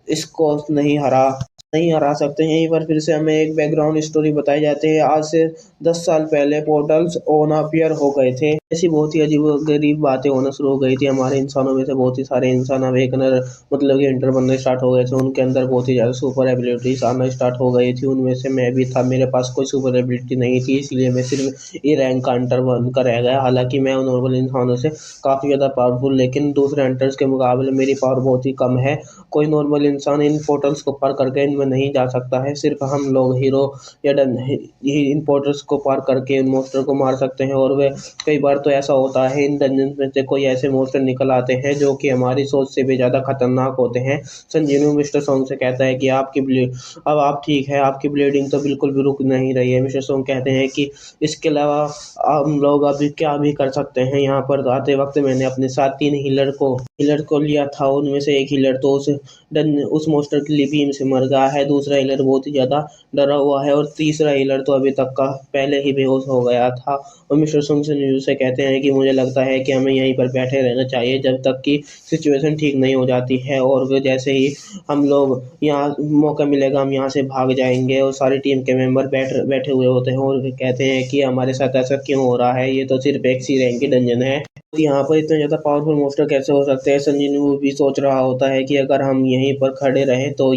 Speaker 1: इसको नहीं हरा सकते हैं। यहीं पर फिर से हमें एक बैकग्राउंड स्टोरी बताई जाती है। आज से 10 साल पहले पोर्टल्स ऑन अपीयर हो गए थे। ऐसी बहुत ही अजीब गरीब बातें होना शुरू हो गई थी। हमारे इंसानों में से बहुत ही सारे इंसान अवेकनर मतलब कि एंटर बनने स्टार्ट हो गए थे। उनके अंदर बहुत ही ज़्यादा सुपर एबिलिटीज आना स्टार्ट हो गई थी। उनमें से मैं भी था। मेरे पास कोई सुपर एबिलिटी नहीं थी, इसलिए मैं सिर्फ ए रैंक का एंटर बनकर रह गया। हालांकि मैं नॉर्मल इंसानों से काफ़ी ज़्यादा पावरफुल, लेकिन दूसरे एंटर्स के मुकाबले मेरी पावर बहुत ही कम है। कोई नॉर्मल इंसान इन पोर्टल्स को पार करके इनमें नहीं जा सकता है। सिर्फ हम लोग हीरो या इन पोर्टल्स को पार करके इन मॉन्स्टर को मार सकते हैं। और वे कई बार तो ऐसा होता है इन डंजन में से कोई ऐसे मॉन्स्टर निकल आते हैं जो कि हमारी सोच से भी ज़्यादा खतरनाक होते हैं। संजीवनी मिस्टर सोंग से कहता है कि अब आप ठीक है, आपकी ब्लीडिंग तो बिल्कुल भी रुक नहीं रही है। मिस्टर सोंग कहते हैं कि इसके अलावा हम लोग अभी क्या भी कर सकते हैं। यहाँ पर आते वक्त मैंने अपने साथ 3 हीलर को लिया था। उनमें से एक हीलर तो उस मॉन्स्टर की लिपीम से मर गया है, दूसरा हीलर बहुत ही ज़्यादा डरा हुआ है, और तीसरा हीलर तो अभी तक का पहले ही बेहोश हो गया था। और मिस्टर सोंग से कहते हैं कि मुझे लगता है कि हमें यहीं पर बैठे रहना चाहिए जब तक कि सिचुएशन ठीक नहीं हो जाती है, और वे जैसे ही हम लोग यहाँ मौका मिलेगा हम यहाँ से भाग जाएंगे। और सारी टीम के मेंबर बैठे हुए होते हैं और वे कहते हैं कि हमारे साथ ऐसा क्यों हो रहा है, ये तो सिर्फ एक सी रैंक की डंजन है, यहाँ पर इतने ज़्यादा पावरफुल मॉन्स्टर कैसे हो सकते हैं। संजीव भी सोच रहा होता है कि अगर हम यहीं पर खड़े रहें तो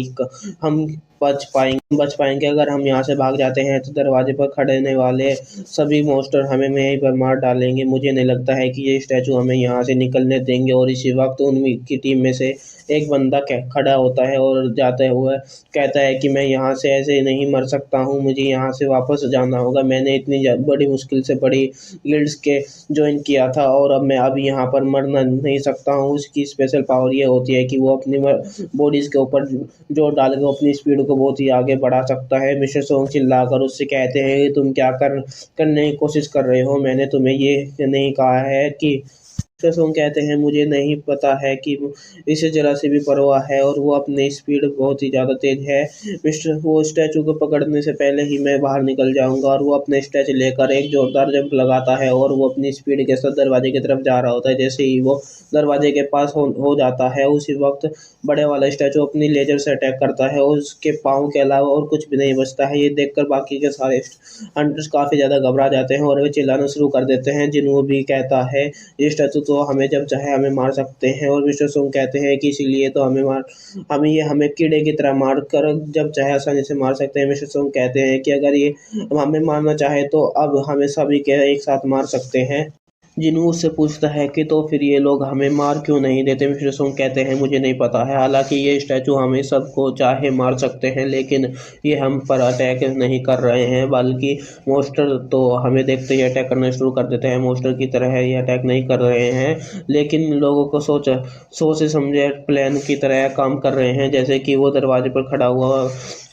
Speaker 1: हम बच पाएंगे। अगर हम यहाँ से भाग जाते हैं तो दरवाजे पर खड़े रहने वाले सभी मॉन्स्टर हमें यहीं पर मार डालेंगे। मुझे नहीं लगता है कि ये स्टैचू हमें यहाँ से निकलने देंगे। और इसी वक्त उनकी टीम में से एक बंदा खड़ा होता है और जाते हुए कहता है कि मैं यहाँ से ऐसे नहीं मर सकता हूँ, मुझे यहाँ से वापस जाना होगा। मैंने इतनी बड़ी मुश्किल से बड़ी गिल्ड्स के ज्वाइन किया था और अब मैं अभी यहाँ पर मरना नहीं सकता हूँ। उसकी स्पेशल पावर ये होती है कि वो अपनी बॉडीज़ के ऊपर जोर डाल के अपनी स्पीड को बहुत ही आगे बढ़ा सकता है। मिस्टर सोंग चिल्लाकर उससे कहते हैं कि तुम क्या करने की कोशिश कर रहे हो, मैंने तुम्हें ये नहीं कहा है कि मिस्टर सोंग कहते हैं मुझे नहीं पता है कि इसे जरा से भी परवाह है, और वो अपनी स्पीड बहुत ही ज़्यादा तेज है। वो स्टैचू को पकड़ने से पहले ही मैं बाहर निकल जाऊंगा। और वो अपने स्टैचू लेकर एक जोरदार जंप लगाता है और वो अपनी स्पीड के साथ दरवाजे की तरफ जा रहा होता है। जैसे ही वो दरवाजे के पास हो जाता है उसी वक्त बड़े वाला स्टैचू अपनी लेजर से अटैक करता है और उसके पाँव के अलावा और कुछ भी नहीं बचता है। ये देखकर बाकी के सारे हंटर्स काफ़ी ज़्यादा घबरा जाते हैं और वे चिल्लाना शुरू कर देते हैं। जिन्हों भी कहता है ये स्टैचू तो हमें जब चाहे हमें मार सकते हैं। और मिस्टर सोंग कहते हैं कि इसीलिए तो हमें कीड़े की तरह मार कर जब चाहे आसानी से मार सकते हैं। मिस्टर सोंग कहते हैं कि अगर ये हमें मारना चाहे तो अब हमें सभी के एक साथ मार सकते हैं। जिन्हों उससे पूछता है कि तो फिर ये लोग हमें मार क्यों नहीं देते। मिस्टर सोंग कहते हैं मुझे नहीं पता है, हालांकि ये स्टैचू हमें सबको चाहे मार सकते हैं लेकिन ये हम पर अटैक नहीं कर रहे हैं, बल्कि मॉन्स्टर तो हमें देखते ही अटैक करना शुरू कर देते हैं। मॉन्स्टर की तरह ये अटैक नहीं कर रहे हैं लेकिन लोगों को सोचे समझे प्लान की तरह काम कर रहे हैं। जैसे कि वो दरवाजे पर खड़ा हुआ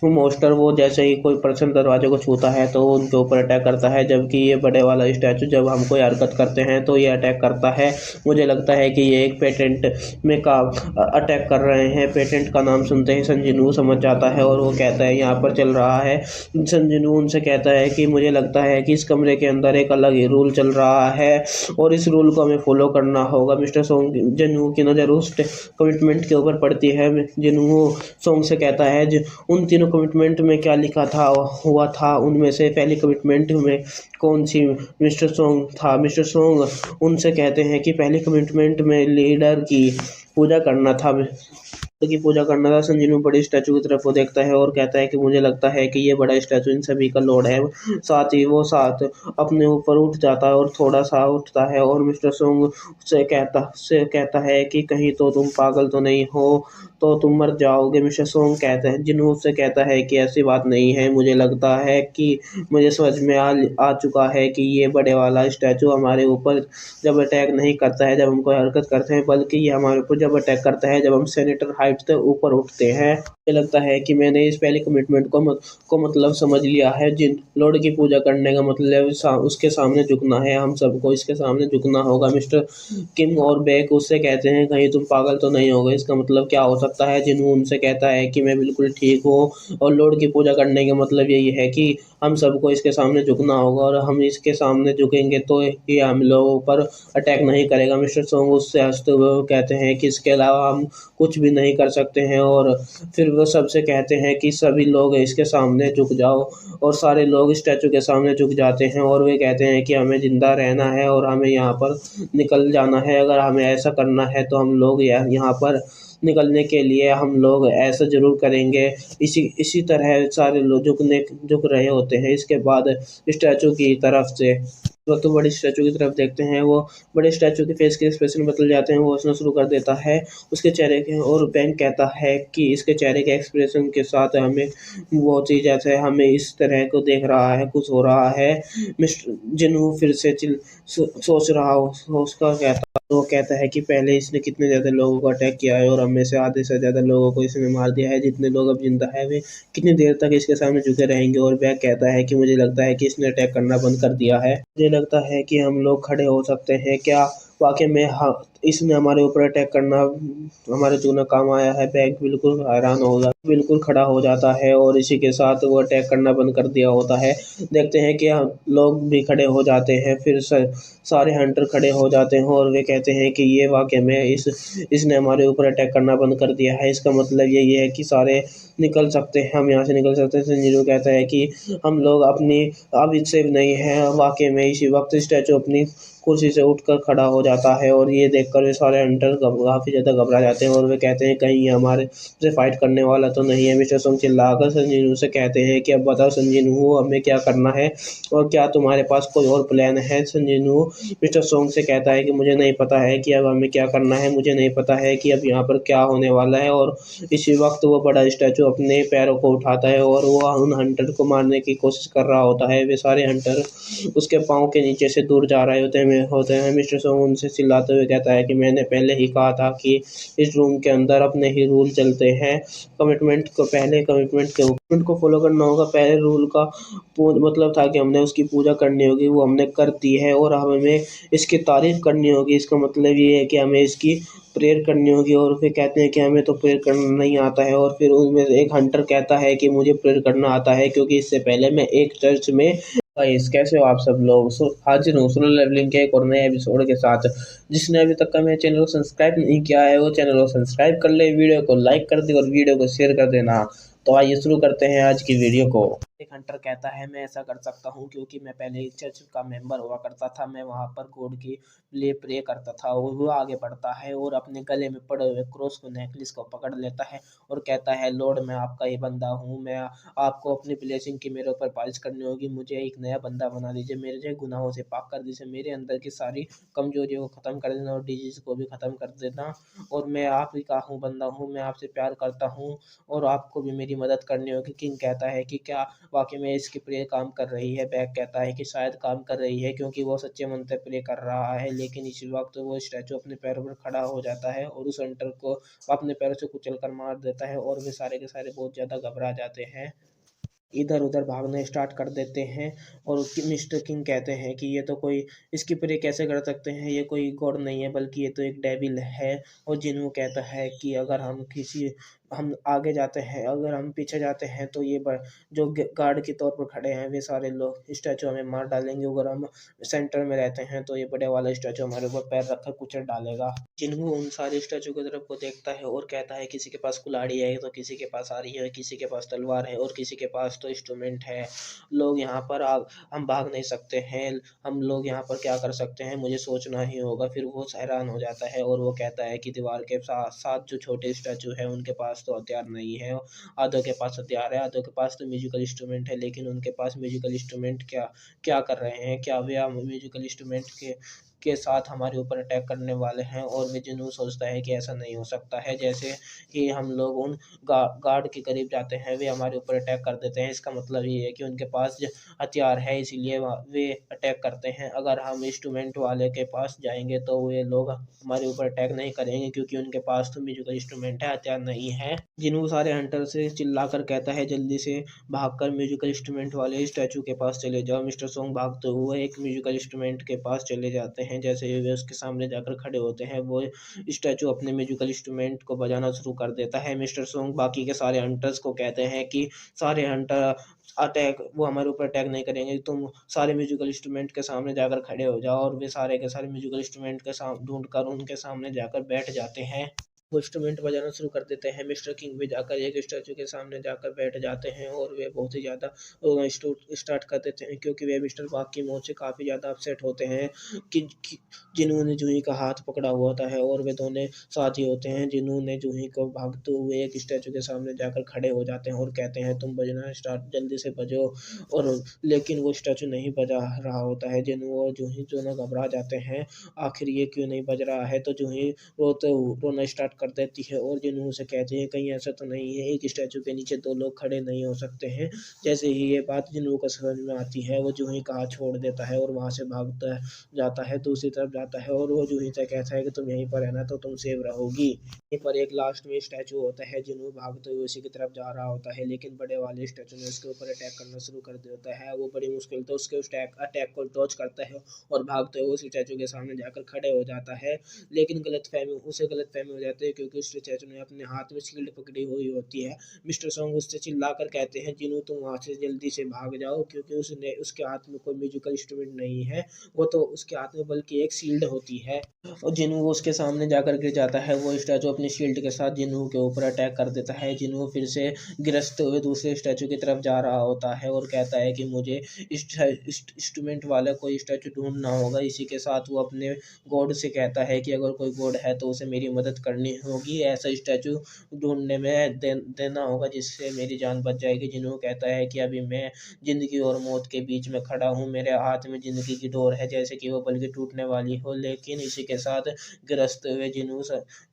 Speaker 1: मॉन्स्टर, वो जैसे ही कोई पर्सन दरवाजे को छूता है तो उनके ऊपर अटैक करता है, जबकि ये बड़े वाला स्टैचू जब हम कोई हरकत करते हैं तो ये अटैक करता है। मुझे लगता है कि ये एक पेटेंट में का अटैक कर रहे हैं। पेटेंट का नाम सुनते ही सन जिनवू समझ जाता है और वो कहता है यहाँ पर चल रहा है। सन जिनवू उनसे कहता है कि मुझे लगता है कि इस कमरे के अंदर एक अलग ही रूल चल रहा है और इस रूल को हमें फॉलो करना होगा। मिस्टर सोंग जिनवू की नज़र उस कमिटमेंट के ऊपर पड़ती है। जिनवू सोंग से कहता है उन तीनों कमिटमेंट में क्या लिखा हुआ था, उनमें से पहली कमिटमेंट में कौन सी। मिस्टर सोंग उनसे कहते हैं कि पहली कमिटमेंट में लीडर की पूजा करना था। सन जिनवू बड़ी स्टैचू की तरफ वो देखता है और कहता है कि मुझे लगता है कि ये बड़ा स्टैचू इन सभी का लॉर्ड है। साथ ही वो साथ अपने ऊपर उठ जाता है और थोड़ा सा उठता है और मिस्टर सोंग से कहता है कि कहीं तो तुम पागल तो नहीं हो, तो तुम मर जाओगे। मिस्टर सोंग कहते हैं जिन्हों से कहता है कि ऐसी बात नहीं है, मुझे लगता है कि मुझे समझ में आ चुका है कि ये बड़े वाला स्टैचू हमारे ऊपर जब अटैक नहीं करता है जब हम कोई हरकत करते हैं, बल्कि ये हमारे ऊपर जब अटैक करता है जब हम सेनेटर हाइट से ऊपर उठते हैं। मुझे लगता है कि मैंने इस पहली कमिटमेंट को मतलब समझ लिया है। जिन लॉर्ड की पूजा करने का मतलब उसके सामने झुकना है, हम सबको इसके सामने झुकना होगा। मिस्टर किम और बेक उससे कहते हैं कहीं तुम पागल तो नहीं हो गए, इसका मतलब क्या हो सकता है। जिन्हों उनसे कहता है कि मैं बिल्कुल ठीक हूँ और लॉर्ड की पूजा करने का मतलब यही है कि हम सबको इसके सामने झुकना होगा और हम इसके सामने झुकेंगे तो ये हम लोगों पर अटैक नहीं करेगा। मिस्टर सोंग उससे हंसते हुए वो कहते हैं कि इसके अलावा हम कुछ भी नहीं कर सकते हैं और फिर वो सबसे कहते हैं कि सभी लोग इसके सामने झुक जाओ और सारे लोग स्टैचू के सामने झुक जाते हैं और वे कहते हैं कि हमें जिंदा रहना है और हमें यहाँ पर निकल जाना है। अगर हमें ऐसा करना है तो हम लोग यहाँ पर निकलने के लिए हम लोग ऐसा ज़रूर करेंगे। इसी तरह सारे लोग झुक रहे होते हैं। इसके बाद स्टैचू की तरफ से वो तो बड़ी स्टैचू की तरफ देखते हैं, वो बड़े स्टैचू के फेस के एक्सप्रेशन बदल जाते हैं, वो हंसना शुरू कर देता है उसके चेहरे के। और बैंक कहता है कि इसके चेहरे के एक्सप्रेशन के साथ हमें वो चीज़ ऐसे हमें इस तरह को देख रहा है, कुछ हो रहा है। मिस्टर जिन्हों फिर से सोच रहा हो उसका वो कहता है कि पहले इसने कितने ज़्यादा लोगों को अटैक किया है और हमें से आधे से ज़्यादा लोगों को इसने मार दिया है। जितने लोग अब जिंदा है वे कितनी देर तक इसके सामने झुके रहेंगे। और वह कहता है कि मुझे लगता है कि इसने अटैक करना बंद कर दिया है, मुझे लगता है कि हम लोग खड़े हो सकते हैं। क्या वाकई में इसने हमारे ऊपर अटैक करना हमारे जो काम आया है। बैंक बिल्कुल हैरान होगा, बिल्कुल खड़ा हो जाता है और इसी के साथ वो अटैक करना बंद कर दिया होता है। देखते हैं कि लोग भी खड़े हो जाते हैं, फिर सारे हंटर खड़े हो जाते हैं और वे कहते हैं कि ये वाकई में इसने हमारे ऊपर अटैक करना बंद कर दिया है। इसका मतलब यही है कि सारे निकल सकते हैं, हम यहाँ से निकल सकते हैं। संजीव कहता है कि हम लोग अपनी अब इससे नहीं है। वाकई में इसी वक्त स्टैचू अपनी कुर्सी से उठकर खड़ा हो जाता है और ये देखकर वे सारे हंटर काफ़ी ज़्यादा घबरा जाते हैं और वे कहते हैं कहीं ये हमारे से फाइट करने वाला तो नहीं है। मिस्टर सोंग चिल्लाकर संजीव से कहते हैं कि अब बताओ संजीव हमें क्या करना है और क्या तुम्हारे पास कोई और प्लान है। संजीव मिस्टर सोंग से कहता है कि मुझे नहीं पता है कि अब हमें क्या करना है, मुझे नहीं पता है कि अब यहाँ पर क्या होने वाला है। और इसी वक्त वो बड़ा स्टैचू अपने पैरों को उठाता है और वो उन हंटर को मारने की कोशिश कर रहा होता है। वे सारे हंटर उसके पाँव के नीचे से दूर जा रहे होते हैं। मिस्टर सोंग उनसे चिल्लाते हुए कहता है कि मैंने पहले ही कहा था कि इस रूम के अंदर अपने ही रूल चलते हैं। कमिटमेंट को फॉलो करना होगा। पहले रूल का मतलब था कि हमने उसकी पूजा करनी होगी, वो हमने कर दी है और हमें इसकी तारीफ करनी होगी। इसका मतलब ये है कि हमें इसकी प्रेयर करनी होगी। और फिर कहते हैं कि हमें तो प्रेयर करना नहीं आता है और फिर उनमें से एक हंटर कहता है कि मुझे प्रेयर करना आता है क्योंकि इससे पहले मैं एक चर्च में। गाइस कैसे हो आप सब लोग। हाजिर हूँ सोलो लेवलिंग के एक और नए एपिसोड के साथ। जिसने अभी तक का मेरे चैनल को सब्सक्राइब नहीं किया है वो चैनल को सब्सक्राइब कर ले, वीडियो को लाइक कर दे और वीडियो को शेयर कर देना। तो आइए शुरू करते हैं आज की वीडियो को।
Speaker 2: एक हंटर कहता है मैं ऐसा कर सकता हूँ क्योंकि मैं पहले एक चर्च का मेंबर हुआ करता था, मैं वहाँ पर गॉड के लिए प्रे करता था। और वो आगे बढ़ता है और अपने गले में पड़े हुए क्रॉस को नेकलेस को पकड़ लेता है और कहता है लॉर्ड मैं आपका ही बंदा हूँ, मैं आपको अपनी ब्लेसिंग की मेरे ऊपर बारिश करनी होगी, मुझे एक नया बंदा बना दीजिए, मेरे गुनाहों से पाक कर दीजिए, मेरे अंदर की सारी कमजोरियों को ख़त्म कर देना और डिजीज़ को भी ख़त्म कर देना। और मैं आप ही का हूँ बंदा हूँ, मैं आपसे प्यार करता हूँ और आपको भी मेरी मदद करनी होगी। किंग कहता है कि क्या वाकई में इसकी प्रे काम कर रही है? बैक कहता है कि शायद काम कर रही है क्योंकि वो सच्चे मन से प्रे कर रहा है। लेकिन इसी वक्त वो स्टैचू अपने पैरों पर खड़ा हो जाता है और उस हंटर को अपने पैरों से कुचल कर मार देता है और वे सारे के सारे बहुत ज़्यादा घबरा जाते हैं, इधर उधर भागने स्टार्ट कर देते हैं। और मिस्टर किंग कहते हैं कि ये तो कोई इसकी प्रे कैसे कर सकते हैं, ये कोई गॉड नहीं है बल्कि ये तो एक डेविल है। और जिन्हों कहता है कि अगर हम आगे जाते हैं, अगर हम पीछे जाते हैं तो ये जो गार्ड के तौर पर खड़े हैं वे सारे लोग स्टैचू हमें मार डालेंगे, अगर हम सेंटर में रहते हैं तो ये बड़े वाला स्टैचू हमारे ऊपर पैर रखकर कुचल डालेगा। जिन्हों उन सारे स्टैचू की तरफ को देखता है और कहता है किसी के पास कुल्हाड़ी है तो किसी के पास आरी है, किसी के पास तलवार है और किसी के पास तो इंस्ट्रूमेंट है। लोग यहाँ पर हम भाग नहीं सकते हैं, हम लोग यहाँ पर क्या कर सकते हैं, मुझे सोचना ही होगा। फिर वो हैरान हो जाता है और वो कहता है कि दीवार के साथ साथ जो छोटे स्टैचू है उनके पास तो हथियार नहीं है, आधों के पास हथियार है, आधों के पास तो म्यूजिकल इंस्ट्रूमेंट है। लेकिन उनके पास म्यूजिकल इंस्ट्रूमेंट क्या क्या कर रहे हैं, क्या वे म्यूजिकल इंस्ट्रूमेंट के साथ हमारे ऊपर अटैक करने वाले हैं? और वे जुनून सोचता है कि ऐसा नहीं हो सकता है, जैसे ही हम लोग उन गार्ड के करीब जाते हैं वे हमारे ऊपर अटैक कर देते हैं। इसका मतलब ये है कि उनके पास हथियार है, इसीलिए वे अटैक करते हैं। अगर हम इंस्ट्रूमेंट वाले के पास जाएंगे तो वे लोग हमारे ऊपर अटैक नहीं करेंगे क्योंकि उनके पास तो म्यूजिकल इंस्ट्रूमेंट है, हथियार नहीं है। जिनू सारे हंटर से चिल्लाकर कहता है जल्दी से भागकर म्यूजिकल इंस्ट्रूमेंट वाले स्टैचू के पास चले जाओ। मिस्टर सोंग भागते हुए एक म्यूजिकल इंस्ट्रूमेंट के पास चले जाते हैं। जैसे ही वे उसके सामने जाकर खड़े होते हैं वो स्टैचू अपने म्यूजिकल इंस्ट्रूमेंट को बजाना शुरू कर देता है। मिस्टर सोंग बाकी के सारे हंटर्स को कहते हैं कि सारे हंटर अटैक वो हमारे ऊपर अटैक नहीं करेंगे, तुम सारे म्यूजिकल इंस्ट्रूमेंट के सामने जाकर खड़े हो जाओ। और वे सारे के सारे म्यूजिकल इंस्ट्रूमेंट के साथ ढूंढ कर उनके सामने जाकर बैठ जाते हैं। वो इंस्ट्रूमेंट बजाना शुरू कर देते हैं। मिस्टर किंग भी जाकर एक स्टैचू के सामने जाकर बैठ जाते हैं और वे बहुत ही ज़्यादा स्टार्ट कर देते हैं क्योंकि वे मिस्टर बाग की मौत से काफ़ी ज़्यादा अपसेट होते हैं कि जिन्होंने जूही का हाथ पकड़ा हुआ होता है और वे दोनों साथी होते हैं जिन्होंने जूही को भागते हुए एक स्टैचू के सामने जाकर खड़े हो जाते हैं और कहते हैं तुम बजना स्टार्ट जल्दी से बजो। और लेकिन वो स्टैचू नहीं बजा रहा होता है, जिन्हों और जूही दोनों घबरा जाते हैं आखिर ये क्यों नहीं बज रहा है। तो जूही रोना स्टार्ट कर देती है और जिन्हों से कहती है कहीं ऐसा तो नहीं है एक स्टैचू के नीचे दो लोग खड़े नहीं हो सकते हैं। जैसे ही ये बात जिन्हों को समझ में आती है वो जूही का हाथ छोड़ देता है और वहाँ से भागता जाता है, दूसरी तरफ जाता है और वो जूही से कहता है कि तुम यहीं पर रहना तो तुम सेव रहोगी। यहीं पर एक लास्ट में स्टैचू होता है, जिन्हों भागते हुए उसी की तरफ जा रहा होता है लेकिन बड़े वाले स्टैचू ने उसके ऊपर अटैक करना शुरू कर देता है। वो बड़ी मुश्किल से उसके अटैक को डॉज करता है और भागते हुए उस स्टैचू के सामने जाकर खड़े हो जाता है। लेकिन गलतफहमी हो जाती है क्योंकि उस स्टैचू ने अपने हाथ में शील्ड पकड़ी हुई होती है। मिस्टर सॉन्ग उससे चिल्लाकर कहते हैं जिन्हों तुम वहाँ से जल्दी से भाग जाओ क्योंकि उसने उसके हाथ में कोई म्यूजिकल इंस्ट्रूमेंट नहीं है, वो तो उसके हाथ में बल्कि एक शील्ड होती है। और जिन्हों वो उसके सामने जाकर गिर जाता है, वो स्टैचू अपनी शील्ड के साथ जिन्हों के ऊपर अटैक कर देता है। जिन्हों फिर से गिरजते हुए दूसरे स्टैचू की तरफ जा रहा होता है और कहता है कि मुझे इंस्ट्रूमेंट वाला कोई स्टैचू ढूंढना होगा। इसी के साथ वो अपने गॉड से कहता है कि अगर कोई गॉड है तो उसे मेरी मदद करनी होगी, ऐसा स्टैचू ढूंढने में देना होगा जिससे मेरी जान बच जाएगी। जिन्हों कहता है कि अभी मैं जिंदगी और मौत के बीच में खड़ा हूँ, मेरे हाथ में जिंदगी की डोर है जैसे कि वो बल्कि टूटने वाली हो। लेकिन इसी के साथ गिरजते हुए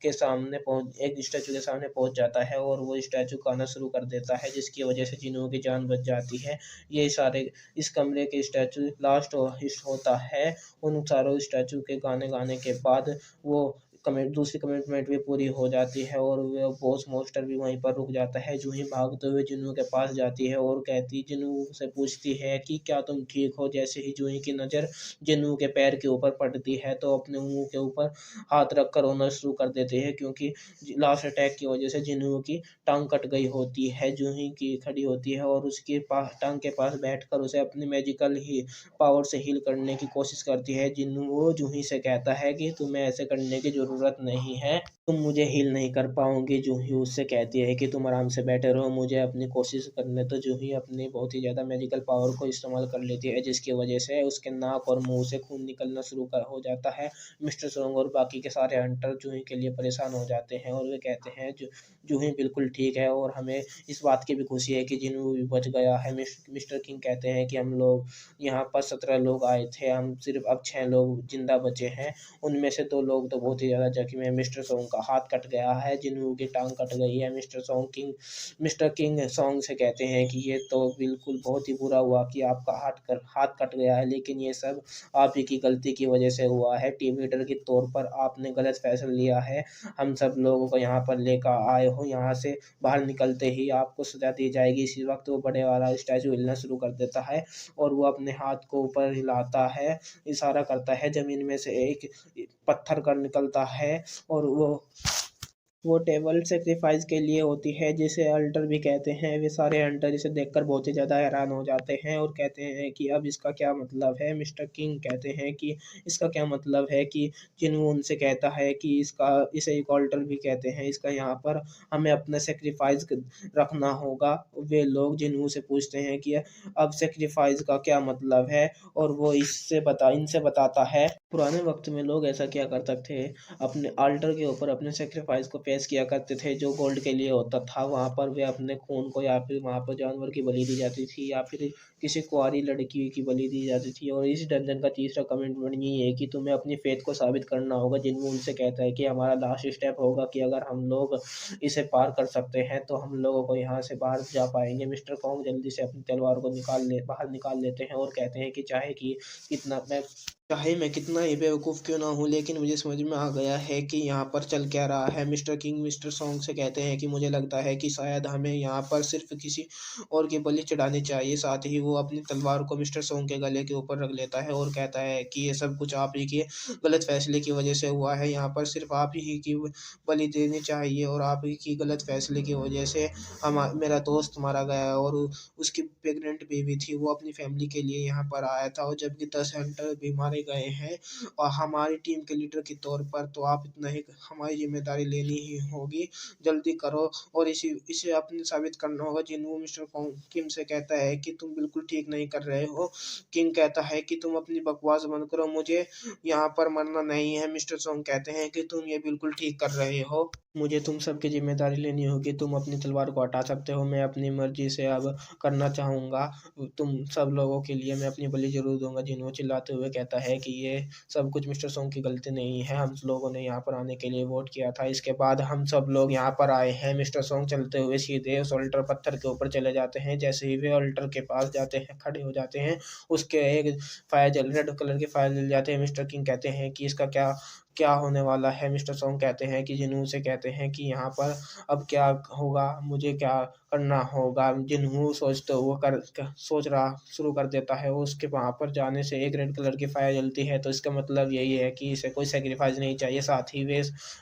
Speaker 2: के सामने पहुंच एक स्टैचू के सामने पहुंच जाता है और वो स्टैचू गाना शुरू कर देता है जिसकी वजह से जिन्हों की जान बच जाती है। ये सारे इस कमरे के स्टैचू लास्ट होता है। उन चारों स्टैचू के गाने गाने के बाद वो दूसरी कमिटमेंट भी पूरी हो जाती है और वो बॉस मोस्टर भी वहीं पर रुक जाता है। जूही भागते हुए जिन्नू के पास जाती है और जिन्नू से पूछती है कि क्या तुम ठीक हो। जैसे ही जूही की नज़र जिन्नू के पैर के ऊपर पड़ती है तो अपने मुंह के ऊपर हाथ रख कर रोना शुरू कर देते हैं क्योंकि लास्ट अटैक की वजह से जिन्नू की टांग कट गई होती है। जूही की खड़ी होती है और उसकी टांग के पास बैठकर उसे अपनी मैजिकल ही पावर से हील करने की कोशिश करती है। जिन्नू वो जूही से कहता है कि तुम्हें ऐसे करने की ज़रूरत नहीं है। तुम मुझे हील नहीं कर पाओगे। जूही उससे कहती है कि तुम आराम से बैठे रहो, मुझे अपनी कोशिश करने दो। जूही अपनी बहुत ही ज़्यादा मैजिकल पावर को इस्तेमाल कर लेती है, जिसकी वजह से उसके नाक और मुंह से खून निकलना हो जाता है। मिस्टर सोंग और बाकी के सारे हंटर जूही के लिए परेशान हो जाते हैं और वे कहते हैं जूही बिल्कुल ठीक है और हमें इस बात की भी खुशी है कि जिन्हों भी बच गया है। मिस्टर किंग कहते हैं कि हम लोग यहाँ पर 17 लोग आए थे, हम सिर्फ अब 6 लोग जिंदा बचे हैं। उनमें से 2 लोग तो बहुत ही ज़्यादा जख्मी हैं। मिस्टर सॉन्ग का हाथ कट गया है, जिन्हों की टांग कट गई है। मिस्टर किंग सॉन्ग से कहते हैं कि ये तो बिल्कुल बहुत ही बुरा हुआ कि आपका हाथ कट गया है, लेकिन ये सब आप ही की गलती की वजह से हुआ है। टीम लीडर के तौर पर आपने गलत फैसला लिया है। हम सब लोगों को यहाँ पर लेकर आए हो, यहाँ से बाहर निकलते ही आपको सजा दी जाएगी। इसी वक्त वो बड़े वाला स्टैचू हिलना शुरू कर देता है और वो अपने हाथ को ऊपर हिलाता है, इशारा करता है। जमीन में से एक पत्थर का निकलता है और वो टेबल सेक्रीफाइस के लिए होती है, जिसे अल्टर भी कहते हैं। वे सारे अल्टर इसे देखकर बहुत ही ज़्यादा हैरान हो जाते हैं और कहते हैं कि अब इसका क्या मतलब है। मिस्टर किंग कहते हैं कि इसका क्या मतलब है कि जिन्हों उनसे कहता है कि इसे एक अल्टर भी कहते हैं, इसका यहाँ पर हमें अपना सेक्रीफाइस रखना होगा। वे लोग जिन्हों से पूछते हैं कि अब सेक्रीफाइस का क्या मतलब है और वो इनसे बताता है। पुराने वक्त में लोग ऐसा क्या कर सकते थे, अपने अल्टर के ऊपर अपने सेक्रीफाइस को पेश किया करते थे, जो गोल्ड के लिए होता था। वहाँ पर वे अपने खून को या फिर वहाँ पर जानवर की बलि दी जाती थी या फिर किसी कुंवारी लड़की की बलि दी जाती थी। और इस डंजन का तीसरा कमिटमेंट ये है कि तुम्हें अपनी फेथ को साबित करना होगा। जिनमें उनसे कहता है कि हमारा लास्ट स्टेप होगा कि अगर हम लोग इसे पार कर सकते हैं तो हम लोगों को यहाँ से बाहर जा पाएंगे। मिस्टर कॉन्ग जल्दी से अपनी तलवार को बाहर निकाल लेते हैं और कहते हैं कि चाहे मैं कितना ही बेवकूफ़ क्यों ना हूँ, लेकिन मुझे समझ में आ गया है कि यहाँ पर चल क्या रहा है। मिस्टर किंग मिस्टर सॉन्ग से कहते हैं कि मुझे लगता है कि शायद हमें यहाँ पर सिर्फ किसी और की बलि चढ़ानी चाहिए। साथ ही वो अपनी तलवार को मिस्टर सॉन्ग के गले के ऊपर रख लेता है और कहता है कि ये सब कुछ आप ही के गलत फैसले की वजह से हुआ है। यहाँ पर सिर्फ आप ही की बलि देनी चाहिए और आप ही की गलत फैसले की वजह से हम मेरा दोस्त मारा गया है और उसकी प्रेग्नेंट बेबी थी। वो अपनी फैमिली के लिए यहाँ पर आया था और जबकि 10 हंटर भी मारे गए हैं और हमारी टीम के लीडर के तौर पर तो आप इतना ही हमारी जिम्मेदारी लेनी ही होगी। जल्दी करो और इसे अपने साबित करना होगा। जिन्हों मिस्टर किम से कहता है कि तुम बिल्कुल ठीक नहीं कर रहे हो। किंग कहता है कि तुम अपनी बकवास बंद करो, मुझे यहाँ पर मरना नहीं है। मिस्टर सॉन्ग कहते हैं कि तुम ये बिल्कुल ठीक कर रहे हो, मुझे तुम सबकी जिम्मेदारी लेनी होगी। तुम अपनी तलवार को हटा सकते हो, मैं अपनी मर्जी से अब करना चाहूँगा। तुम सब लोगों के लिए मैं अपनी बलि ज़रूर दूँगा। जिन्हों चिल्लाते हुए कहता है कि ये सब कुछ मिस्टर सोंग की गलती नहीं है, हम लोगों ने यहाँ पर आने के लिए वोट किया था, इसके बाद हम सब लोग यहाँ पर आए हैं। मिस्टर सोंग चलते हुए सीधे उस अल्टर पत्थर के ऊपर चले जाते हैं। जैसे ही वे अल्टर के पास जाते हैं, खड़े हो जाते हैं, उसके एक रेड कलर के फायर जल जाते हैं। मिस्टर किंग कहते हैं कि इसका क्या क्या होने वाला है। मिस्टर सोंग कहते हैं कि जिन्हों से कहते हैं कि यहाँ पर अब क्या होगा, मुझे क्या करना होगा। जिन्हों सोच रहा शुरू कर देता है। उसके वहाँ पर जाने से एक रेड कलर की फायर जलती है, तो इसका मतलब यही है कि इसे कोई सेक्रीफाइस नहीं चाहिए। साथ ही वे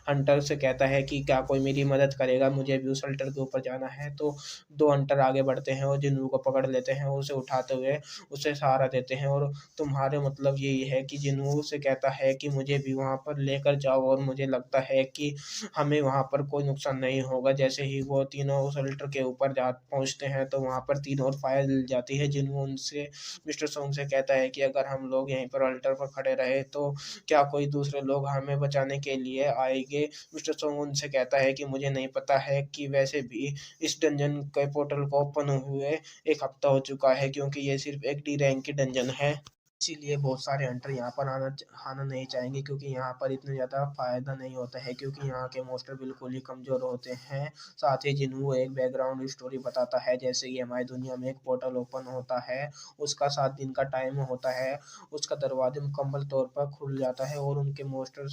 Speaker 2: हंटर से कहता है कि क्या कोई मेरी मदद करेगा, मुझे भी उस हंटर के ऊपर जाना है। तो 2 हंटर आगे बढ़ते हैं और जिन्हों को पकड़ लेते हैं, उसे उठाते हुए उसे सहारा देते हैं। और तुम्हारे मतलब यही है कि जिन्हों से कहता है कि मुझे भी वहाँ पर लेकर जाओ और मुझे लगता है कि हमें वहाँ पर कोई नुकसान नहीं होगा। जैसे ही वो तीनों उस अल्टर के ऊपर जा पहुँचते हैं, तो वहाँ पर 3 और फायर जल जाती है। जिन्हों उनसे मिस्टर सोंग से कहता है कि अगर हम लोग यहीं पर अल्टर पर खड़े रहे तो क्या कोई दूसरे लोग हमें बचाने के लिए आएंगे। मिस्टर सोंग उनसे कहता है कि मुझे नहीं पता है कि वैसे भी इस डंजन के पोर्टल को ओपन हुए 1 हफ्ता हो चुका है, क्योंकि ये सिर्फ एक डी रैंक की डंजन है। इसीलिए बहुत सारे हंटर यहाँ पर आना नहीं चाहेंगे, क्योंकि यहाँ पर इतना ज़्यादा फ़ायदा नहीं होता है, क्योंकि यहाँ के मॉन्स्टर बिल्कुल ही कमज़ोर होते हैं। साथ ही जिन्हों एक बैकग्राउंड स्टोरी बताता है, जैसे कि हमारी दुनिया में एक पोर्टल ओपन होता है, उसका 7 दिन का टाइम होता है, उसका दरवाजे मुकम्मल तौर पर खुल जाता है और उनके मॉन्स्टर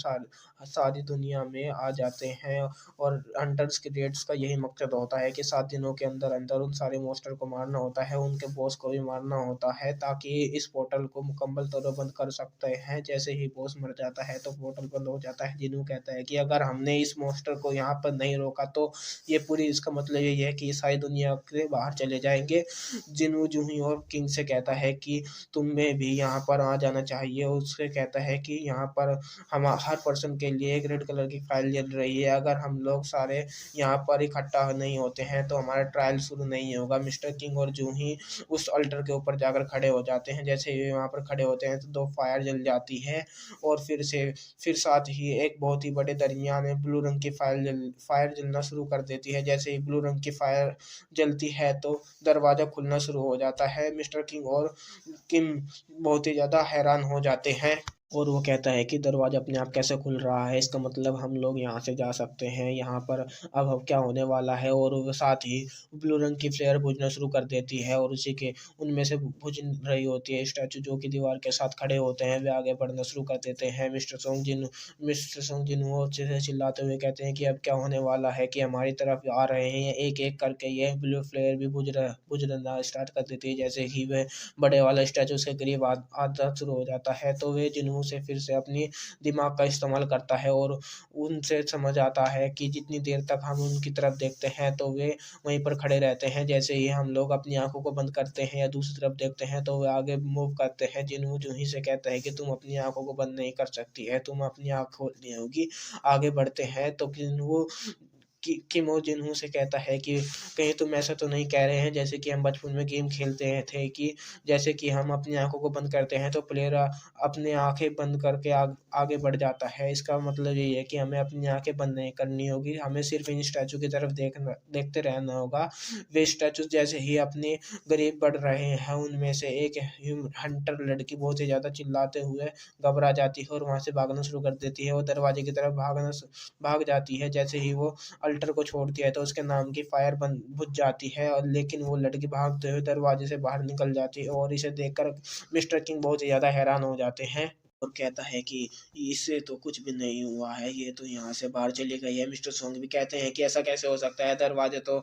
Speaker 2: सारी दुनिया में आ जाते हैं। और हंटर्स के रेड्स का यही मकसद होता है कि 7 दिनों के अंदर अंदर उन सारे मॉन्स्टर को मारना होता है, उनके बॉस को भी मारना होता है, ताकि इस पोर्टल को मुकम्मल तौर पर बंद कर सकते हैं। जैसे ही बॉस मर जाता है तो पोर्टल बंद हो जाता है। जिन्हों कहता है कि अगर हमने इस मॉन्स्टर को यहाँ पर नहीं रोका तो ये पूरी, इसका मतलब यही है कि सारी दुनिया के बाहर चले जाएंगे। जिन्हों जूही और किंग से कहता है कि तुम्हें भी यहाँ पर आ जाना चाहिए। उससे कहता है कि यहाँ पर हम हर पर्सन के लिए एक रेड कलर की फाइल जल रही है, अगर हम लोग सारे यहाँ पर इकट्ठा नहीं होते हैं तो हमारा ट्रायल शुरू नहीं होगा। मिस्टर किंग और जूही उस अल्टर के ऊपर जाकर खड़े हो जाते हैं। जैसे ही वहाँ पर खड़े होते हैं तो दो फायर जल जाती है और फिर साथ ही एक बहुत ही बड़े दरमियान में ब्लू रंग की फायर जलना शुरू कर देती है। जैसे ही ब्लू रंग की फायर जलती है तो दरवाज़ा खुलना शुरू हो जाता है। मिस्टर किंग और किम बहुत ही ज़्यादा हैरान हो जाते हैं और वो कहता है कि दरवाज़ा अपने आप कैसे खुल रहा है, इसका मतलब हम लोग यहाँ से जा सकते हैं, यहाँ पर अब क्या होने वाला है। और वो साथ ही ब्लू रंग की फ्लेयर बुझना शुरू कर देती है और उसी के उनमें से बुझ रही होती है। स्टैचू जो कि दीवार के साथ खड़े होते हैं वे आगे बढ़ना शुरू कर देते हैं। मिस्टर सोंग जिन वो अच्छे से चिल्लाते हुए कहते हैं कि अब क्या होने वाला है, कि हमारी तरफ आ रहे हैं। एक एक करके ये ब्लू फ्लेयर भी बुझना स्टार्ट कर देती है। जैसे ही वह बड़े वाला स्टैचू उसके करीब आता शुरू हो जाता है तो वे जिन्हों से फिर से अपनी दिमाग का इस्तेमाल करता है और उनसे समझ आता है कि जितनी देर तक हम उनकी तरफ देखते हैं तो वे वहीं पर खड़े रहते हैं। जैसे ही हम लोग अपनी आंखों को बंद करते हैं या दूसरी तरफ देखते हैं तो वे आगे मूव करते हैं। जिन्हों जूही से कहता है कि तुम अपनी आंखों को बंद नहीं कर सकती है, तुम अपनी आंख खोलनी होगी। आगे बढ़ते हैं तो जिन्हों किम और जिन्हों से कहता है कि कहीं तुम ऐसा तो नहीं कह रहे हैं जैसे कि हम बचपन में गेम खेलते थे कि जैसे कि हम अपनी आंखों को बंद करते हैं तो प्लेयर अपने आंखें बंद करके आगे बढ़ जाता है। इसका मतलब यही है कि हमें अपनी आंखें बंद नहीं करनी होगी, हमें सिर्फ इन स्टैचू की तरफ देखते रहना होगा। वे स्टैचू जैसे ही अपने करीब बढ़ रहे हैं उनमें से एक हंटर लड़की बहुत ही ज़्यादा चिल्लाते हुए घबरा जाती है और वहाँ से भागना शुरू कर देती है। वो दरवाजे की तरफ भाग जाती है। जैसे ही वो अल्टर को छोड़ती है तो उसके नाम की फायर बंद बुझ जाती है और लेकिन वो लड़की भागते हुए दरवाजे से बाहर निकल जाती है और इसे देखकर मिस्टर किंग बहुत ही ज़्यादा हैरान हो जाते हैं और कहता है कि इससे तो कुछ भी नहीं हुआ है, ये तो यहाँ से बाहर चली गई है। मिस्टर सोंग भी कहते हैं कि ऐसा कैसे हो सकता है, दरवाजे तो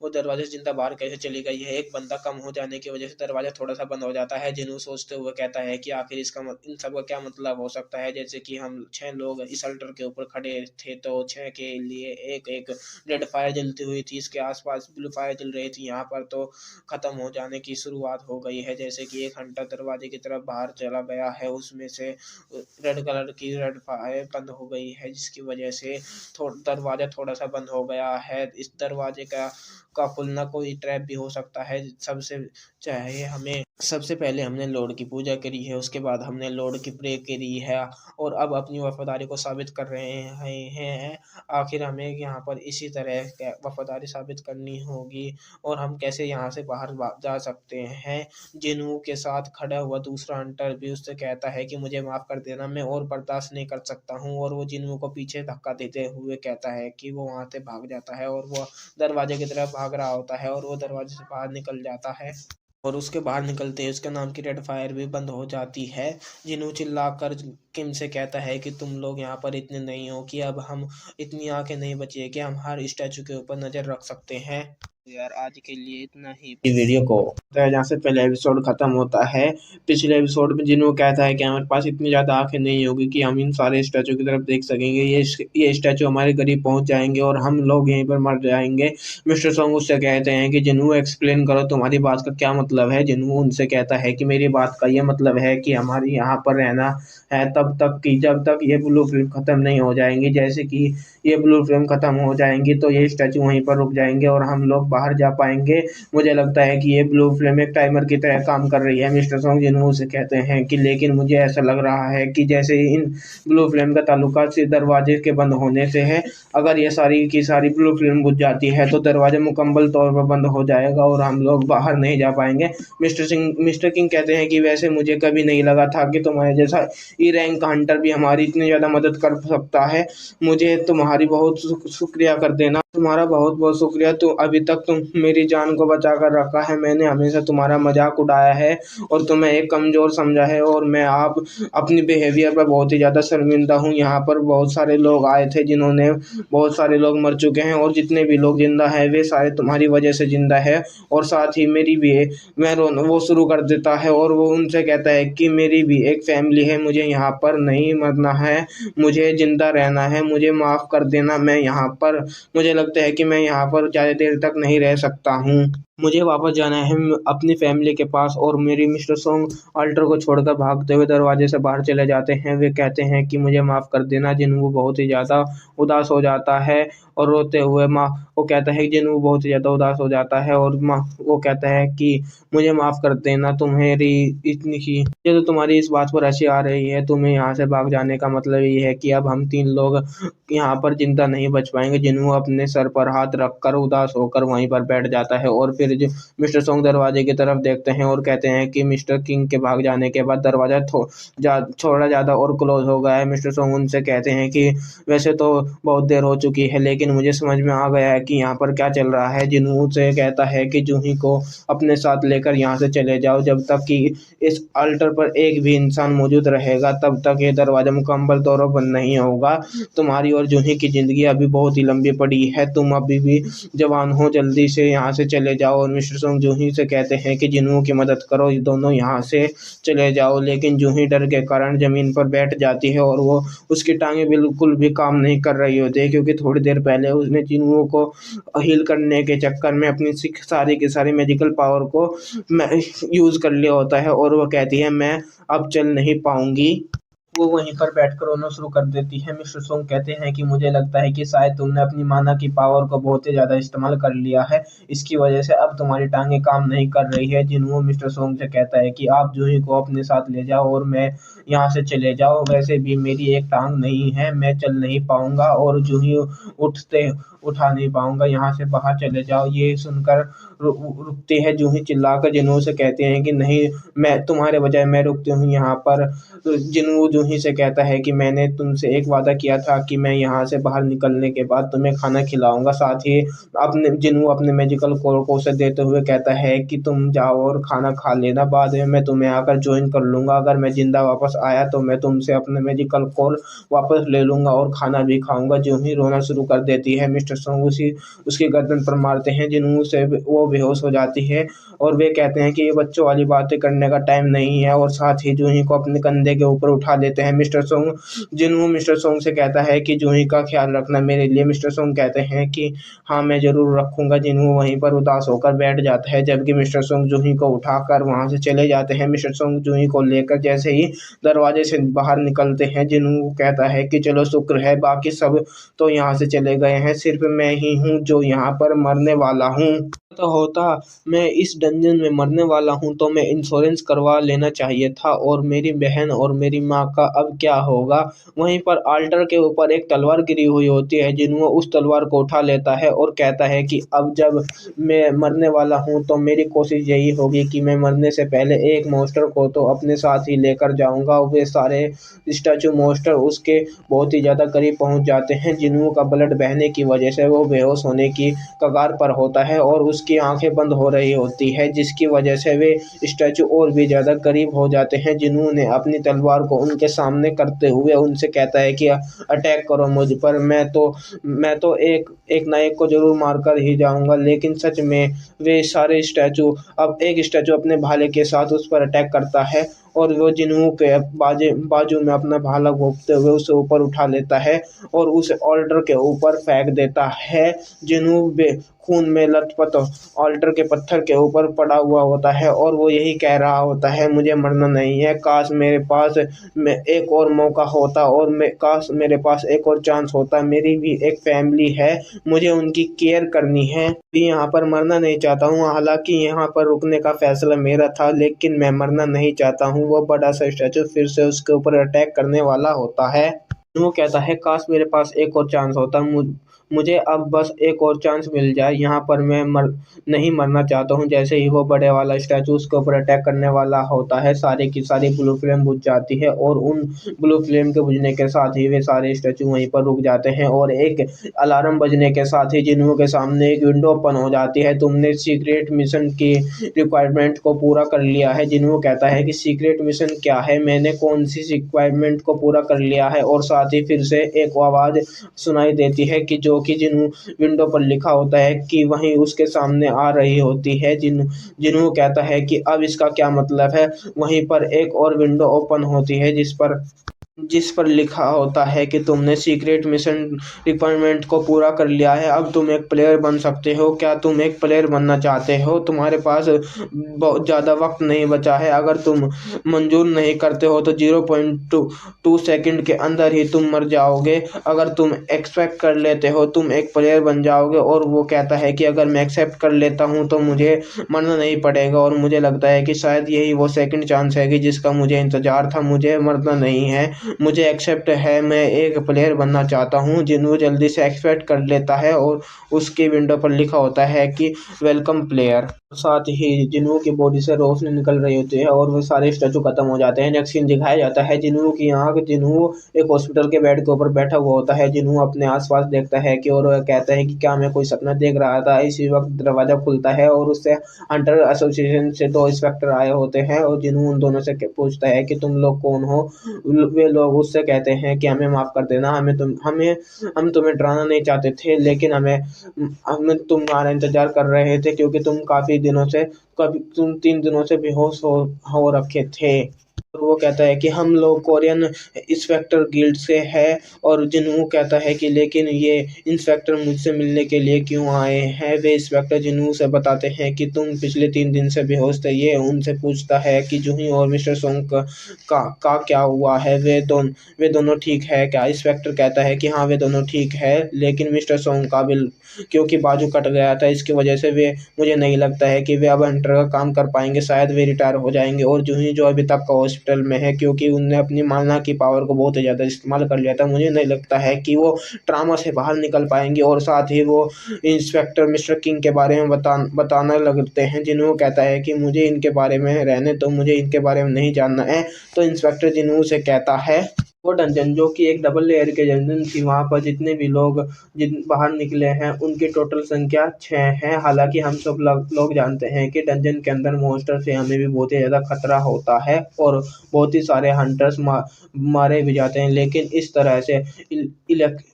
Speaker 2: वो दरवाजे से जिंदा बाहर कैसे चली गई है। एक बंदा कम हो जाने की वजह से दरवाजा थोड़ा सा बंद हो जाता है। जिन्हों सोचते हुए कहता है कि आखिर इन सब का क्या मतलब हो सकता है। जैसे कि हम 6 लोग इस अल्टर के ऊपर खड़े थे तो 6 के लिए एक एक रेड फायर जलती हुई थी, इसके आसपास ब्लू फायर जल रही थी, यहाँ पर तो खत्म हो जाने की शुरुआत हो गई है। जैसे कि एक हंटर दरवाजे की तरफ बाहर चला गया है, उसमें से रेड कलर की रेड फायर बंद हो गई है जिसकी वजह से दरवाजा थोड़ा सा बंद हो गया है। इस दरवाजे का खुलना कोई ट्रैप भी हो सकता है। सबसे पहले हमने लॉर्ड की पूजा करी है, उसके बाद हमने लॉर्ड की प्रे करी है और अब अपनी वफादारी को साबित कर रहे हैं। आखिर हमें यहाँ पर इसी तरह वफादारी साबित करनी होगी और हम कैसे यहाँ से बाहर जा सकते हैं। जिन्हों के साथ खड़ा हुआ दूसरा हंटर भी उससे कहता है कि मुझे माफ़ कर देना, मैं और बर्दाश्त नहीं कर सकता हूँ। और वो जिन्हों को पीछे धक्का देते हुए कहता है कि वो वहाँ से भाग जाता है और वो दरवाजे की तरफ भाग रहा होता है और वो दरवाजे से बाहर निकल जाता है और उसके बाहर निकलते ही उसके नाम की रेड फायर भी बंद हो जाती है। जिन्हों चिल्लाकर किम से कहता है कि तुम लोग यहाँ पर इतने नहीं हो कि अब हम इतनी आंखें नहीं बची है कि हम हर स्टैचू के ऊपर नज़र रख सकते हैं। यार आज के लिए इतना ही।
Speaker 1: वीडियो को जहाँ से पहले एपिसोड खत्म होता है, पिछले एपिसोड में जिन्हों कहता है कि हमारे पास इतनी ज़्यादा आंखें नहीं होगी कि हम इन सारे स्टैचू की तरफ देख सकेंगे, ये स्टैचू हमारे करीब पहुंच जाएंगे और हम लोग यहीं पर मर जाएंगे। मिस्टर सॉन्ग उससे कहते हैं कि जिन्हों एक्सप्लेन करो तुम्हारी बात का क्या मतलब है। जिन्हों उनसे कहता है कि मेरी बात का ये मतलब है कि हमारी यहाँ पर रहना है तब तक कि जब तक ये ब्लू फिल्म ख़त्म नहीं हो जाएंगी। जैसे कि ये ब्लू फिल्म ख़त्म हो जाएंगी तो ये स्टैचू वहीं पर रुक जाएंगे और हम लोग बाहर जा पाएंगे। मुझे लगता है कि ये ब्लू फ्लेम एक टाइमर की तरह काम कर रही है। मिस्टर सॉन्ग जिन्हों से कहते हैं कि लेकिन मुझे ऐसा लग रहा है कि जैसे इन ब्लू फ्लेम का ताल्लुका सिर्फ दरवाजे के बंद होने से है। अगर ये सारी की सारी ब्लू फ्लेम बुझ जाती है तो दरवाजा मुकम्मल तौर पर बंद हो जाएगा और हम लोग बाहर नहीं जा पाएंगे। मिस्टर किंग कहते हैं कि वैसे मुझे कभी नहीं लगा था कि तुम्हारे जैसा ई रैंक हंटर भी हमारी इतनी ज़्यादा मदद कर सकता है। मुझे तुम्हारी बहुत शुक्रिया कर देना।
Speaker 2: तुम्हारा बहुत बहुत शुक्रिया। अभी तक तुम मेरी जान को बचा कर रखा है। मैंने हमेशा तुम्हारा मजाक उड़ाया है और तुम्हें एक कमजोर समझा है, और मैं आप अपनी बिहेवियर पर बहुत ही ज़्यादा शर्मिंदा हूँ। यहाँ पर बहुत सारे लोग आए थे जिन्होंने, बहुत सारे लोग मर चुके हैं, और जितने भी लोग जिंदा है वे सारे तुम्हारी वजह से जिंदा है। और साथ ही मेरी भी मैं रोना वो शुरू कर देता है और वो उनसे कहता है कि मेरी भी एक फैमिली है, मुझे यहाँ पर नहीं मरना है, मुझे जिंदा रहना है, मुझे माफ़ कर देना। मैं यहाँ पर मुझे लगता है कि मैं यहाँ पर ज़्यादा देर तक नहीं रह सकता हूँ। मुझे वापस जाना है अपनी फैमिली के पास। और मेरी मिस्टर सोंग अल्टर को छोड़कर भागते हुए दरवाजे से बाहर चले जाते हैं। वे कहते हैं कि मुझे माफ़ कर देना। जिन्हों बहुत ही ज़्यादा उदास हो जाता है और रोते हुए माँ वो कहता है, जिन्हों बहुत ही ज़्यादा उदास हो जाता है और माँ वो कहता है कि मुझे माफ़ कर देना। तुम्हारी इतनी ही ये तो तुम्हारी इस बात पर हंसी आ रही है। तुम्हें यहाँ से भाग जाने का मतलब ये है कि अब हम 3 लोग यहाँ पर जिंदा नहीं बच पाएंगे। जिन्हों अपने सर पर हाथ रखकर उदास होकर वहीं पर बैठ जाता है। और फिर जो मिस्टर सोंग दरवाजे की तरफ देखते हैं और कहते हैं कि मिस्टर किंग के भाग जाने के बाद दरवाजा थोड़ा ज़्यादा और क्लोज हो गया है। मिस्टर सोंग उनसे कहते हैं कि वैसे तो बहुत देर हो चुकी है, लेकिन मुझे समझ में आ गया है कि यहाँ पर क्या चल रहा है। जिन्हों से कहता है कि जूही को अपने साथ लेकर यहाँ से चले जाओ। जब तक कि इस अल्टर पर एक भी इंसान मौजूद रहेगा तब तक ये दरवाजा मुकम्मल तौर पर बंद नहीं होगा। तुम्हारी और जूही की ज़िंदगी अभी बहुत ही लंबी पड़ी है, तुम अभी भी जवान हो, जल्दी से यहाँ से चले जाओ। और मिस्टर सोंग जूही से कहते हैं कि जिन्हों की मदद करो, ये दोनों यहाँ से चले जाओ। लेकिन जूही डर के कारण ज़मीन पर बैठ जाती है और वो उसकी टांगें बिल्कुल भी काम नहीं कर रही होती है, क्योंकि थोड़ी देर पहले उसने जिन्हों को हील करने के चक्कर में अपनी सारी की सारी मैजिकल पावर को यूज़ कर लिया होता है। और वो कहती है मैं अब चल नहीं पाऊंगी। वो वहीं पर बैठकर रोना शुरू कर देती है। मिस्टर सोंग कहते हैं कि मुझे लगता है कि शायद तुमने अपनी माना की पावर को बहुत ही ज़्यादा इस्तेमाल कर लिया है। इसकी वजह से अब तुम्हारी टांगें काम नहीं कर रही है। जिन्हों मिस्टर सोंग से कहता है कि आप जूही को अपने साथ ले जाओ और मैं यहाँ से चले जाओ। वैसे भी मेरी एक टांग नहीं है, मैं चल नहीं पाऊंगा और जूही उठते उठा नहीं पाऊंगा। यहाँ से बाहर चले जाओ। ये सुनकर रुकती है जूही चिल्लाकर। जिन्हों से कहते हैं कि नहीं, मैं तुम्हारे बजाय मैं रुकती हूँ यहाँ पर। जिन्हों जूही से कहता है कि मैंने तुमसे एक वादा किया था कि मैं यहाँ से बाहर निकलने के बाद तुम्हें खाना खिलाऊंगा। साथ ही अपने जिन्हों अपने मैजिकल को से देते हुए कहता है कि तुम जाओ और खाना खा लेना, बाद में मैं तुम्हें आकर ज्वाइन कर लूंगा। अगर मैं जिंदा वापस आया तो मैं तुमसे अपने मैजिकल कोर वापस ले लूंगा और खाना भी खाऊंगा। जूही रोना शुरू कर देती है। मिस्टर सोंग उसकी गर्दन पर मारते हैं, जिन्हों से वो बेहोश हो जाती है। और वे कहते हैं कि ये बच्चों वाली बातें करने का टाइम नहीं है, और साथ ही जूही को अपने कंधे के ऊपर उठा लेते हैं मिस्टर सोंग। जिन्हों मिस्टर सोंग से कहता है कि जूही का ख्याल रखना मेरे लिए। मिस्टर सोंग कहते हैं कि हाँ, मैं ज़रूर रखूंगा। जिन्हों वहीं पर उदास होकर बैठ जाता है, जबकि मिस्टर सोंग जूही को उठाकर वहां से चले जाते हैं। मिस्टर सोंग जूही को लेकर जैसे ही दरवाजे से बाहर निकलते हैं, जिन्हों कहता है कि चलो शुक्र है, बाकी सब तो यहाँ से चले गए हैं, सिर्फ मैं ही हूँ जो यहाँ पर मरने वाला हूँ। तो होता मैं इस डंजन में मरने वाला हूँ तो मैं इंश्योरेंस करवा लेना चाहिए था। और मेरी बहन और मेरी माँ का अब क्या होगा। वहीं पर आल्टर के ऊपर एक तलवार गिरी हुई होती है। जिन्हों उस तलवार को उठा लेता है और कहता है कि अब जब मैं मरने वाला हूँ तो मेरी कोशिश यही होगी कि मैं मरने से पहले एक मॉन्स्टर को तो अपने साथ ही लेकर जाऊंगा। वे सारे स्टैचू मॉन्स्टर उसके बहुत ही ज़्यादा करीब पहुंच जाते हैं। जिन्हों का ब्लड बहने की वजह से वो बेहोश होने की कगार पर होता है और उसकी आंखें बंद हो रही होती है, जिसकी वजह से वे स्टैचू और भी ज़्यादा करीब हो जाते हैं। जिन्होंने अपनी तलवार को उनके सामने करते हुए उनसे कहता है कि अटैक करो मुझ पर, मैं तो एक ना एक को ज़रूर मार कर ही जाऊंगा। लेकिन सच में वे सारे स्टैचू अब एक स्टैचू अपने भाले के साथ उस पर अटैक करता है और वो जिन्हों के बाजू में अपना भाला घोंपते हुए उसे ऊपर उठा लेता है और उस ऑल्टर के ऊपर फेंक देता है। जिन्हों खून में लथपथ ऑल्टर के पत्थर के ऊपर पड़ा हुआ होता है और वो यही कह रहा होता है, मुझे मरना नहीं है, काश मेरे पास एक और मौका होता और काश मेरे पास एक और चांस होता। मेरी भी एक फैमिली है, मुझे उनकी केयर करनी है। यहाँ पर मरना नहीं चाहता हूँ। हालांकि यहाँ पर रुकने का फैसला मेरा था, लेकिन मैं मरना नहीं चाहता हूँ। वो बड़ा सा स्टैचू फिर से उसके ऊपर अटैक करने वाला होता है। वो कहता है, काश मेरे पास एक और चांस होता, मुझे अब बस एक और चांस मिल जाए, यहाँ पर मैं नहीं मरना चाहता हूँ। जैसे ही वो बड़े वाला स्टैचू उसके ऊपर अटैक करने वाला होता है, सारी की सारी ब्लू फ्लेम बुझ जाती है और उन ब्लू फ्लेम के बुझने के साथ ही वे सारे स्टैचू वहीं पर रुक जाते हैं और एक अलार्म बजने के साथ ही जिन्हों के सामने एक विंडो ओपन हो जाती है। तुमने सीक्रेट मिशन की रिक्वायरमेंट को पूरा कर लिया है। जिन्हों कहता है कि सीक्रेट मिशन क्या है, मैंने कौन सी रिक्वायरमेंट को पूरा कर लिया है। और साथ ही फिर से एक आवाज सुनाई देती है कि जो कि जिन्हों विंडो पर लिखा होता है कि वहीं उसके सामने आ रही होती है। जिन्हों कहता है कि अब इसका क्या मतलब है। वहीं पर एक और विंडो ओपन होती है जिस पर लिखा होता है कि तुमने सीक्रेट मिशन रिक्वायरमेंट को पूरा कर लिया है, अब तुम एक प्लेयर बन सकते हो। क्या तुम एक प्लेयर बनना चाहते हो? तुम्हारे पास बहुत ज़्यादा वक्त नहीं बचा है। अगर तुम मंजूर नहीं करते हो तो 0.2 सेकंड के अंदर ही तुम मर जाओगे। अगर तुम एक्सेप्ट कर लेते हो तुम एक प्लेयर बन जाओगे। और वो कहता है कि अगर मैं एक्सेप्ट कर लेता हूँ तो मुझे मरना नहीं पड़ेगा। और मुझे लगता है कि शायद यही वो सेकंड चांस है कि जिसका मुझे इंतज़ार था। मुझे मरना नहीं है, मुझे एक्सेप्ट है, मैं एक प्लेयर बनना चाहता हूँ। जिन्हों जल्दी से एक्सेप्ट कर लेता है और उसकी विंडो पर लिखा होता है कि वेलकम प्लेयर। साथ ही जिन्हों की बॉडी से रोशनी निकल रही होती है और वो सारे स्टैचू खत्म हो जाते हैं। नेक्स्ट सीन दिखाया जाता है जिन्हों की आँख जिन्हों एक हॉस्पिटल के बेड के ऊपर बैठा हुआ होता है। जिन्हों अपने आसपास देखता है कि और कहता है कि क्या मैं कोई सपना देख रहा था। इसी वक्त दरवाजा खुलता है और उससे हंटर एसोसिएशन से 2 इंस्पेक्टर आए होते हैं और जिन्हों उन दोनों से पूछता है कि तुम लोग कौन हो। वे लोग उससे कहते हैं कि हमें माफ़ कर देना, हम तुम्हें डराना नहीं चाहते थे, लेकिन हम तुम्हारा इंतजार कर रहे थे क्योंकि तुम 3 दिनों से बेहोश हो रखे थे। और वो कहता है कि हम लोग कोरियन इंस्पेक्टर गिल्ड से है। और जिन्हों कहता है कि लेकिन ये इंस्पेक्टर मुझसे मिलने के लिए क्यों आए हैं। वे इंस्पेक्टर जिन्हों से बताते हैं कि तुम पिछले 3 दिन से बेहोश थे। ये उनसे पूछता है कि जूही और मिस्टर सोंग का क्या हुआ है, वे दोनों ठीक है क्या। इंस्पेक्टर कहता है कि हाँ वे दोनों ठीक है, लेकिन मिस्टर सोंग का बिल क्योंकि बाजू कट गया था इसकी वजह से मुझे नहीं लगता है कि वे अब हंटर का काम कर पाएंगे। शायद वे रिटायर हो जाएंगे। और जूही जो अभी तक हॉस्पिटल में है क्योंकि उनने अपनी मालना की पावर को बहुत ज़्यादा इस्तेमाल कर लिया था, मुझे नहीं लगता है कि वो ट्रामा से बाहर निकल पाएंगे। और साथ ही वो इंस्पेक्टर मिस्टर किंग के बारे में बताना लगते हैं। जिन्हों कहता है कि मुझे इनके बारे में रहने तो मुझे इनके बारे में नहीं जानना है। तो इंस्पेक्टर जिन्हों से कहता है वो डंजन जो कि एक डबल लेयर के डंजन थी, वहाँ पर जितने भी लोग बाहर निकले हैं उनकी टोटल संख्या 6 है। हालांकि हम सब लोग जानते हैं कि डंजन के अंदर मॉन्स्टर से हमें भी बहुत ही ज़्यादा खतरा होता है और बहुत ही सारे हंटर्स मारे भी जाते हैं। लेकिन इस तरह से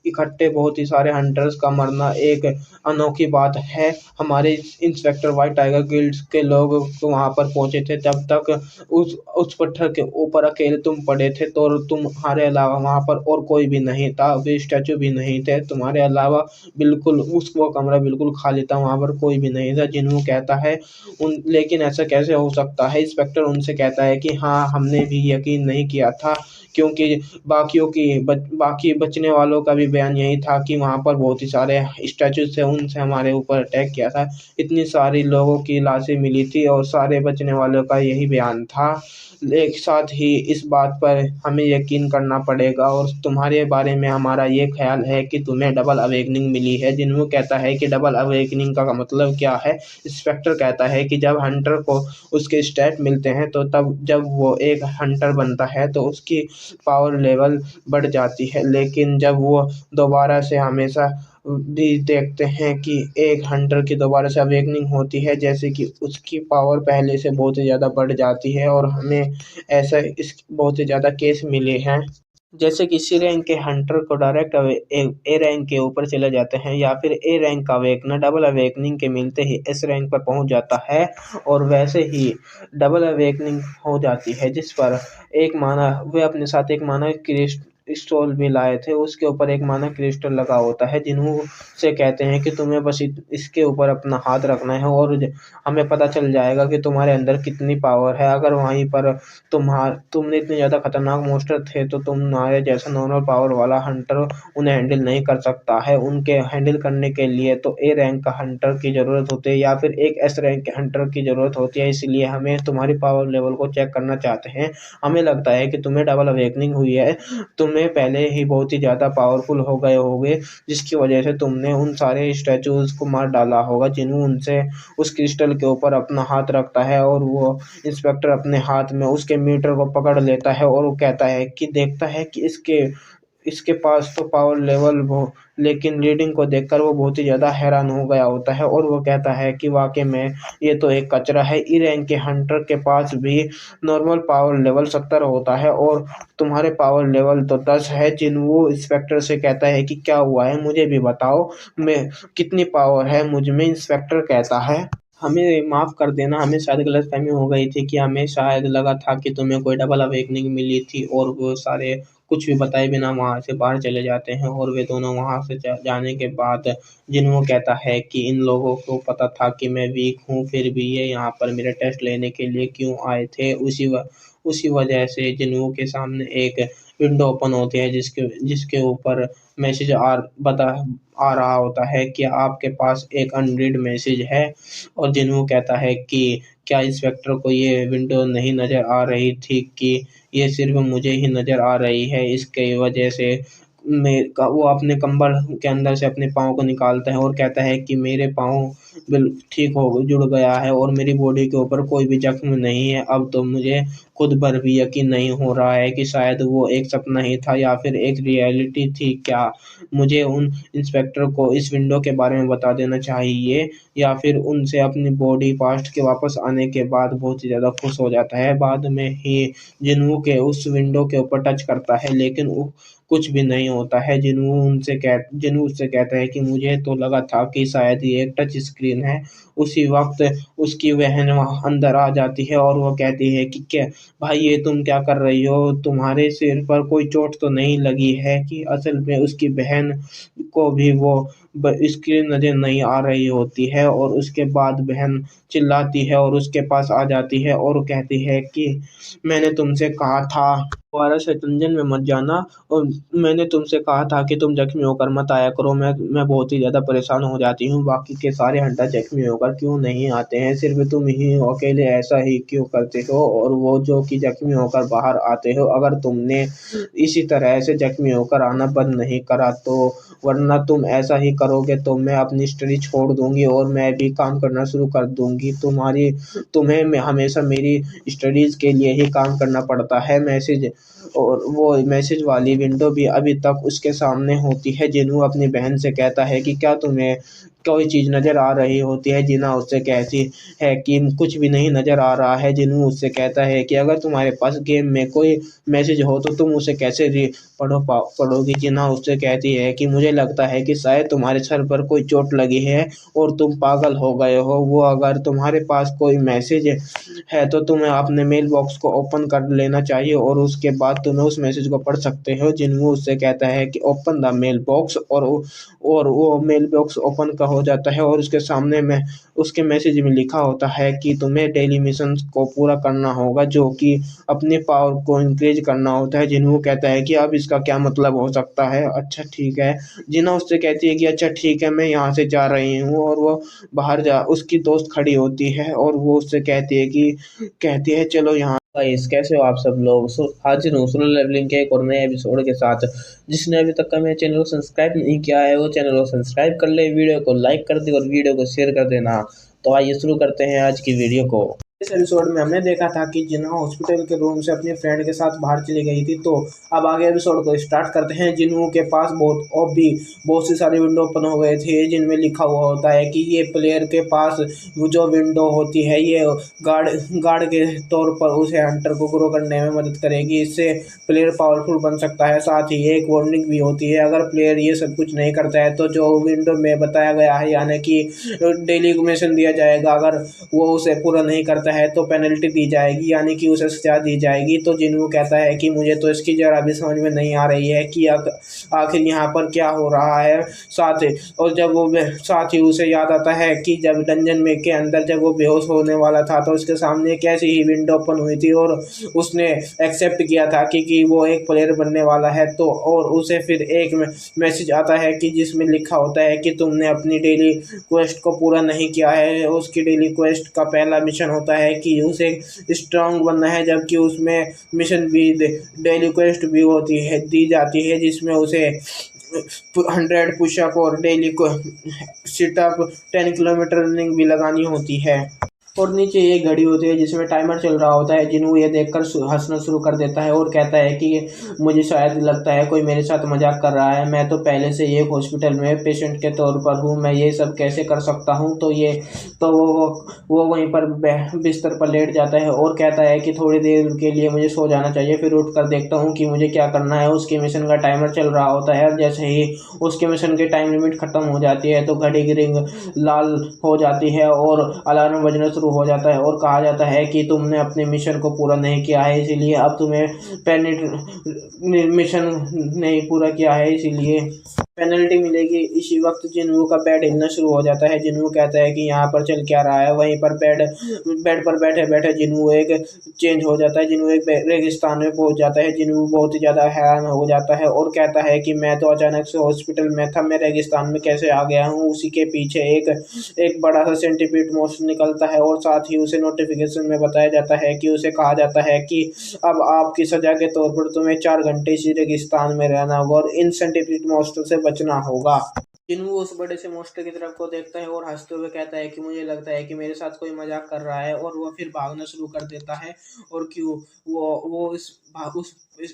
Speaker 2: इकट्ठे बहुत ही सारे हंटर्स का मरना एक अनोखी बात है। हमारे इंस्पेक्टर वाइट टाइगर गिल्ड के लोग तो वहाँ पर पहुंचे थे, तब तक उस पत्थर के ऊपर अकेले तुम पड़े थे। तो तुम्हारे अलावा वहाँ पर और कोई भी नहीं था, वे स्टैचू भी नहीं थे तुम्हारे अलावा। बिल्कुल वो कमरा बिल्कुल खाली था, वहाँ पर कोई भी नहीं था। जिन्हों कहता है लेकिन ऐसा कैसे हो सकता है। इंस्पेक्टर उनसे कहता है कि हाँ हमने भी यकीन नहीं किया था क्योंकि बाकी बचने वालों का भी बयान यही था कि वहाँ पर बहुत ही सारे स्टैचूज थे, उनसे हमारे ऊपर अटैक किया था। इतनी सारी लोगों की लाशें मिली थी और सारे बचने वालों का यही बयान था। एक साथ ही इस बात पर हमें यकीन करना पड़ेगा और तुम्हारे बारे में हमारा ये ख्याल है कि तुम्हें डबल अवेकनिंग मिली है। जिन्हों कहता है कि डबल अवेकनिंग का मतलब क्या है। इंस्पेक्टर कहता है कि जब हंटर को उसके स्टैट मिलते हैं तो तब जब वो एक हंटर बनता है तो उसकी पावर लेवल बढ़ जाती है, लेकिन जब वो दोबारा से हमेशा भी देखते हैं कि एक हंटर की दोबारा से अवेकनिंग होती है जैसे कि उसकी पावर पहले से बहुत ही ज़्यादा बढ़ जाती है। और हमें ऐसा इस बहुत ही ज़्यादा केस मिले हैं जैसे कि सी रैंक के हंटर को डायरेक्ट ए रैंक के ऊपर चले जाते हैं या फिर ए रैंक का अवेकनर डबल अवेकनिंग के मिलते ही एस रैंक पर पहुंच जाता है। और वैसे ही डबल अवेकनिंग हो जाती है जिस पर वे अपने साथ एक माना क्रिस्टल भी लाए थे, उसके ऊपर एक माना क्रिस्टल लगा होता है। जिन्हों से कहते हैं कि तुम्हें बस इसके ऊपर अपना हाथ रखना है और हमें पता चल जाएगा कि तुम्हारे अंदर कितनी पावर है। अगर वहीं पर तुमने इतने ज़्यादा खतरनाक मॉन्स्टर थे तो तुम्हारे जैसा नॉर्मल पावर वाला हंटर उन्हें हैंडल नहीं कर सकता है। उनके हैंडल करने के लिए तो ए रैंक का हंटर की ज़रूरत होती है या फिर एक एस रैंक के हंटर की ज़रूरत होती है। इसलिए हमें तुम्हारी पावर लेवल को चेक करना चाहते हैं। हमें लगता है कि तुम्हें डबल अवेकनिंग हुई है, तुम्हें तुम्हें पहले ही बहुत ही ज़्यादा पावरफुल हो गए होगे, जिसकी वजह से तुमने उन सारे स्टैचूज़ को मार डाला होगा। जिन्हों उनसे उस क्रिस्टल के ऊपर अपना हाथ रखता है और वो इंस्पेक्टर अपने हाथ में उसके मीटर को पकड़ लेता है और वो कहता है कि देखता है कि इसके इसके पास तो पावर लेवल वो, लेकिन रीडिंग को देखकर वो बहुत ही ज़्यादा हैरान हो गया होता है और वो कहता है कि वाक़ई में ये तो एक कचरा है। ई रैंक के हंटर के पास भी नॉर्मल पावर लेवल 70 होता है और तुम्हारे पावर लेवल तो 10 है। जिन्हों इंस्पेक्टर से कहता है कि क्या हुआ है मुझे भी बताओ, मैं कितनी पावर है मुझ में। इंस्पेक्टर कहता है, हमें माफ़ कर देना, हमें शायद गलतफ़हमी हो गई थी कि हमें शायद लगा था कि तुम्हें कोई डबल अवेकनिंग मिली थी। और वो सारे कुछ भी बताए बिना वहाँ से बाहर चले जाते हैं और वे दोनों वहाँ से जाने के बाद जिन्हों कहता है कि इन लोगों को पता था कि मैं वीक हूँ, फिर भी ये यहाँ पर मेरे टेस्ट लेने के लिए क्यों आए थे। उसी वजह से जिन्हों के सामने एक विंडो ओपन होती है जिसके जिसके ऊपर मैसेज आ रहा होता है कि आपके पास एक अनरीड मैसेज है। और जिन्हों कहता है कि क्या इंस्पेक्टर को ये विंडो नहीं नज़र आ रही थी कि ये सिर्फ मुझे ही नज़र आ रही है। इसके वजह से वो अपने कंबल के अंदर से अपने पाँव को निकालता है और कहता है कि मेरे पाँव ठीक हो जुड़ गया है और मेरी बॉडी के ऊपर कोई भी जख्म नहीं है। अब तो मुझे खुद पर भी यकीन नहीं हो रहा है कि शायद वो एक सपना ही था या फिर एक रियलिटी थी। क्या मुझे उन इंस्पेक्टर को इस विंडो के बारे में बता देना चाहिए या फिर उनसे अपनी बॉडी पास्ट के वापस आने के बाद बहुत ही ज़्यादा खुश हो जाता है। बाद में ही जिन्हों के उस विंडो के ऊपर टच करता है लेकिन वो कुछ भी नहीं होता है। जिन्हों उससे कहता है कि मुझे तो लगा था कि शायद ये एक टच स्क्रीन है। उसी वक्त उसकी बहन वहाँ अंदर आ जाती है और वो कहती है कि क्या भाई ये तुम क्या कर रही हो, तुम्हारे सिर पर कोई चोट तो नहीं लगी है। कि असल में उसकी बहन को भी वो स्क्रीन नज़र नहीं आ रही होती है और उसके बाद बहन चिल्लाती है और उसके पास आ जाती है और कहती है कि मैंने तुमसे कहा था दोबारा से डंजन में मत जाना और मैंने तुमसे कहा था कि तुम जख्मी होकर मत आया करो। मैं बहुत ही ज़्यादा परेशान हो जाती हूँ, बाकी के सारे हंटर जख्मी होकर क्यों नहीं आते हैं, सिर्फ तुम ही अकेले ऐसा ही क्यों करते हो। और वो जो कि जख्मी होकर बाहर आते हो, अगर तुमने इसी तरह से जख्मी होकर आना बंद नहीं करा तो वरना तुम ऐसा ही करोगे तो मैं अपनी स्टडी छोड़ दूंगी और मैं भी काम करना शुरू कर दूंगी। तुम्हें हमेशा मेरी स्टडीज़ के लिए ही काम करना पड़ता है। मैसेज और वो मैसेज वाली विंडो भी अभी तक उसके सामने होती है। जिन्हों अपनी बहन से कहता है कि क्या तुम्हें कोई चीज़ नज़र आ रही होती है। जिन्ना उससे कहती है कि कुछ भी नहीं नज़र आ रहा है। जिन्हों उससे कहता है कि अगर तुम्हारे पास गेम में कोई मैसेज हो तो तुम उसे कैसे पढ़ोगी। जिन्ना उससे कहती है कि मुझे लगता है कि शायद तुम्हारे सर पर कोई चोट लगी है और तुम पागल हो गए हो। वो अगर तुम्हारे पास कोई मैसेज है तो तुम्हें अपने मेल बॉक्स को ओपन कर लेना चाहिए और उसके बाद तुम्हें उस मैसेज को पढ़ सकते हो। जिन्हों उससे कहता है कि ओपन द मेल बॉक्स और वो मेल बॉक्स ओपन का हो जाता है और उसके सामने में उसके मैसेज में लिखा होता है कि तुम्हें डेली मिशन को पूरा करना होगा, जो कि अपने पावर को इंक्रीज करना होता है। जिन्हों कहता है कि अब इसका क्या मतलब हो सकता है। अच्छा ठीक है। जिन्ना उससे कहती है कि अच्छा ठीक है मैं यहाँ से जा रही हूँ और वो बाहर जा उसकी दोस्त खड़ी होती है और वो उससे कहती है चलो यहाँ। गाइस कैसे हो आप सब लोग। हाजिर हूँ सोलो लेवलिंग के एक और नए एपिसोड के साथ। जिसने अभी तक का मेरे चैनल को सब्सक्राइब नहीं किया है वो चैनल को सब्सक्राइब कर ले, वीडियो को लाइक कर दे और वीडियो को शेयर कर देना। तो आइए शुरू करते हैं आज की वीडियो को। इस एपिसोड में हमने देखा था कि जिन्हों हॉस्पिटल के रूम से अपने फ्रेंड के साथ बाहर चली गई थी। तो अब आगे एपिसोड को स्टार्ट करते हैं। जिन्हों के पास बहुत सी सारी विंडो ओपन हो गए थे जिनमें लिखा हुआ होता है कि ये प्लेयर के पास वो जो विंडो होती है ये गार्ड के तौर पर उसे हंटर को ग्रो करने में मदद करेगी। इससे प्लेयर पावरफुल बन सकता है। साथ ही एक वार्निंग भी होती है, अगर प्लेयर ये सब कुछ नहीं करता है तो जो विंडो में बताया गया है यानी कि डेली मिशन दिया जाएगा, अगर वो उसे पूरा नहीं करता है तो पेनल्टी दी जाएगी यानी कि उसे सजा दी जाएगी। तो जिन्हों कहता है कि मुझे तो इसकी जरा भी समझ में नहीं आ रही है कि आखिर यहाँ पर क्या हो रहा है। साथ ही उसे याद आता है कि जब डंजन में के अंदर जब वो बेहोश होने वाला था तो उसके सामने एक ऐसी ही विंडो ओपन हुई थी और उसने एक्सेप्ट किया था कि वो एक प्लेयर बनने वाला है। तो और उसे फिर एक मैसेज आता है कि जिसमें लिखा होता है कि तुमने अपनी डेली क्वेस्ट को पूरा नहीं किया है। उसकी डेली क्वेस्ट का पहला मिशन होता है है कि उसे स्ट्रांग बनना है, जबकि उसमें मिशन भी डेली क्वेस्ट भी होती है दी जाती है, जिसमें उसे 100 पुशअप और डेली को सिटअप 10 किलोमीटर रनिंग भी लगानी होती है। और नीचे एक घड़ी होती है जिसमें टाइमर चल रहा होता है। जिन्हों ये देखकर हंसना शुरू कर देता है और कहता है कि मुझे शायद लगता है कोई मेरे साथ मजाक कर रहा है, मैं तो पहले से एक हॉस्पिटल में पेशेंट के तौर पर हूँ, मैं ये सब कैसे कर सकता हूँ। तो वो वहीं पर बिस्तर पर लेट जाता है और कहता है कि थोड़ी देर के लिए मुझे सो जाना चाहिए, फिर उठकर देखता हूँ कि मुझे क्या करना है। उसके मिशन का टाइमर चल रहा होता है और जैसे ही उसके मिशन की टाइम लिमिट खत्म हो जाती है तो घड़ी की रिंग लाल हो जाती है और अलार्म बजना शुरू हो जाता है और कहा जाता है कि तुमने अपने मिशन को पूरा नहीं किया है, इसीलिए अब तुम्हें मिशन नहीं पूरा किया है, इसीलिए पेनल्टी मिलेगी। इसी वक्त जिन्हों का बेड हिलना शुरू हो जाता है। जिन्हों कहता है कि यहाँ पर चल क्या रहा है। वहीं पर बेड पर बैठे बैठे जिन्हों एक चेंज हो जाता है। जिन्हों एक रेगिस्तान में पहुंच जाता है। जिन्हों बहुत ही ज़्यादा हैरान हो जाता है और कहता है कि मैं तो अचानक से हॉस्पिटल में था, मैं रेगिस्तान में कैसे आ गया हूँ। उसी के पीछे एक बड़ा सा सेंटीपीड मॉन्स्टर निकलता है और साथ ही उसे नोटिफिकेशन में बताया जाता है कि उसे कहा जाता है कि अब आपकी सजा के तौर पर तुम्हें 4 घंटे इसी रेगिस्तान में रहना होगा और इन सेंटीपीड मॉन्स्टर से बचना होगा। जिन्हों उस बड़े से मॉन्स्टर की तरफ को देखता है और हंसते हुए कहता है कि मुझे लगता है कि मेरे साथ कोई मजाक कर रहा है, और वो फिर भागना शुरू कर देता है। और क्यों वो उस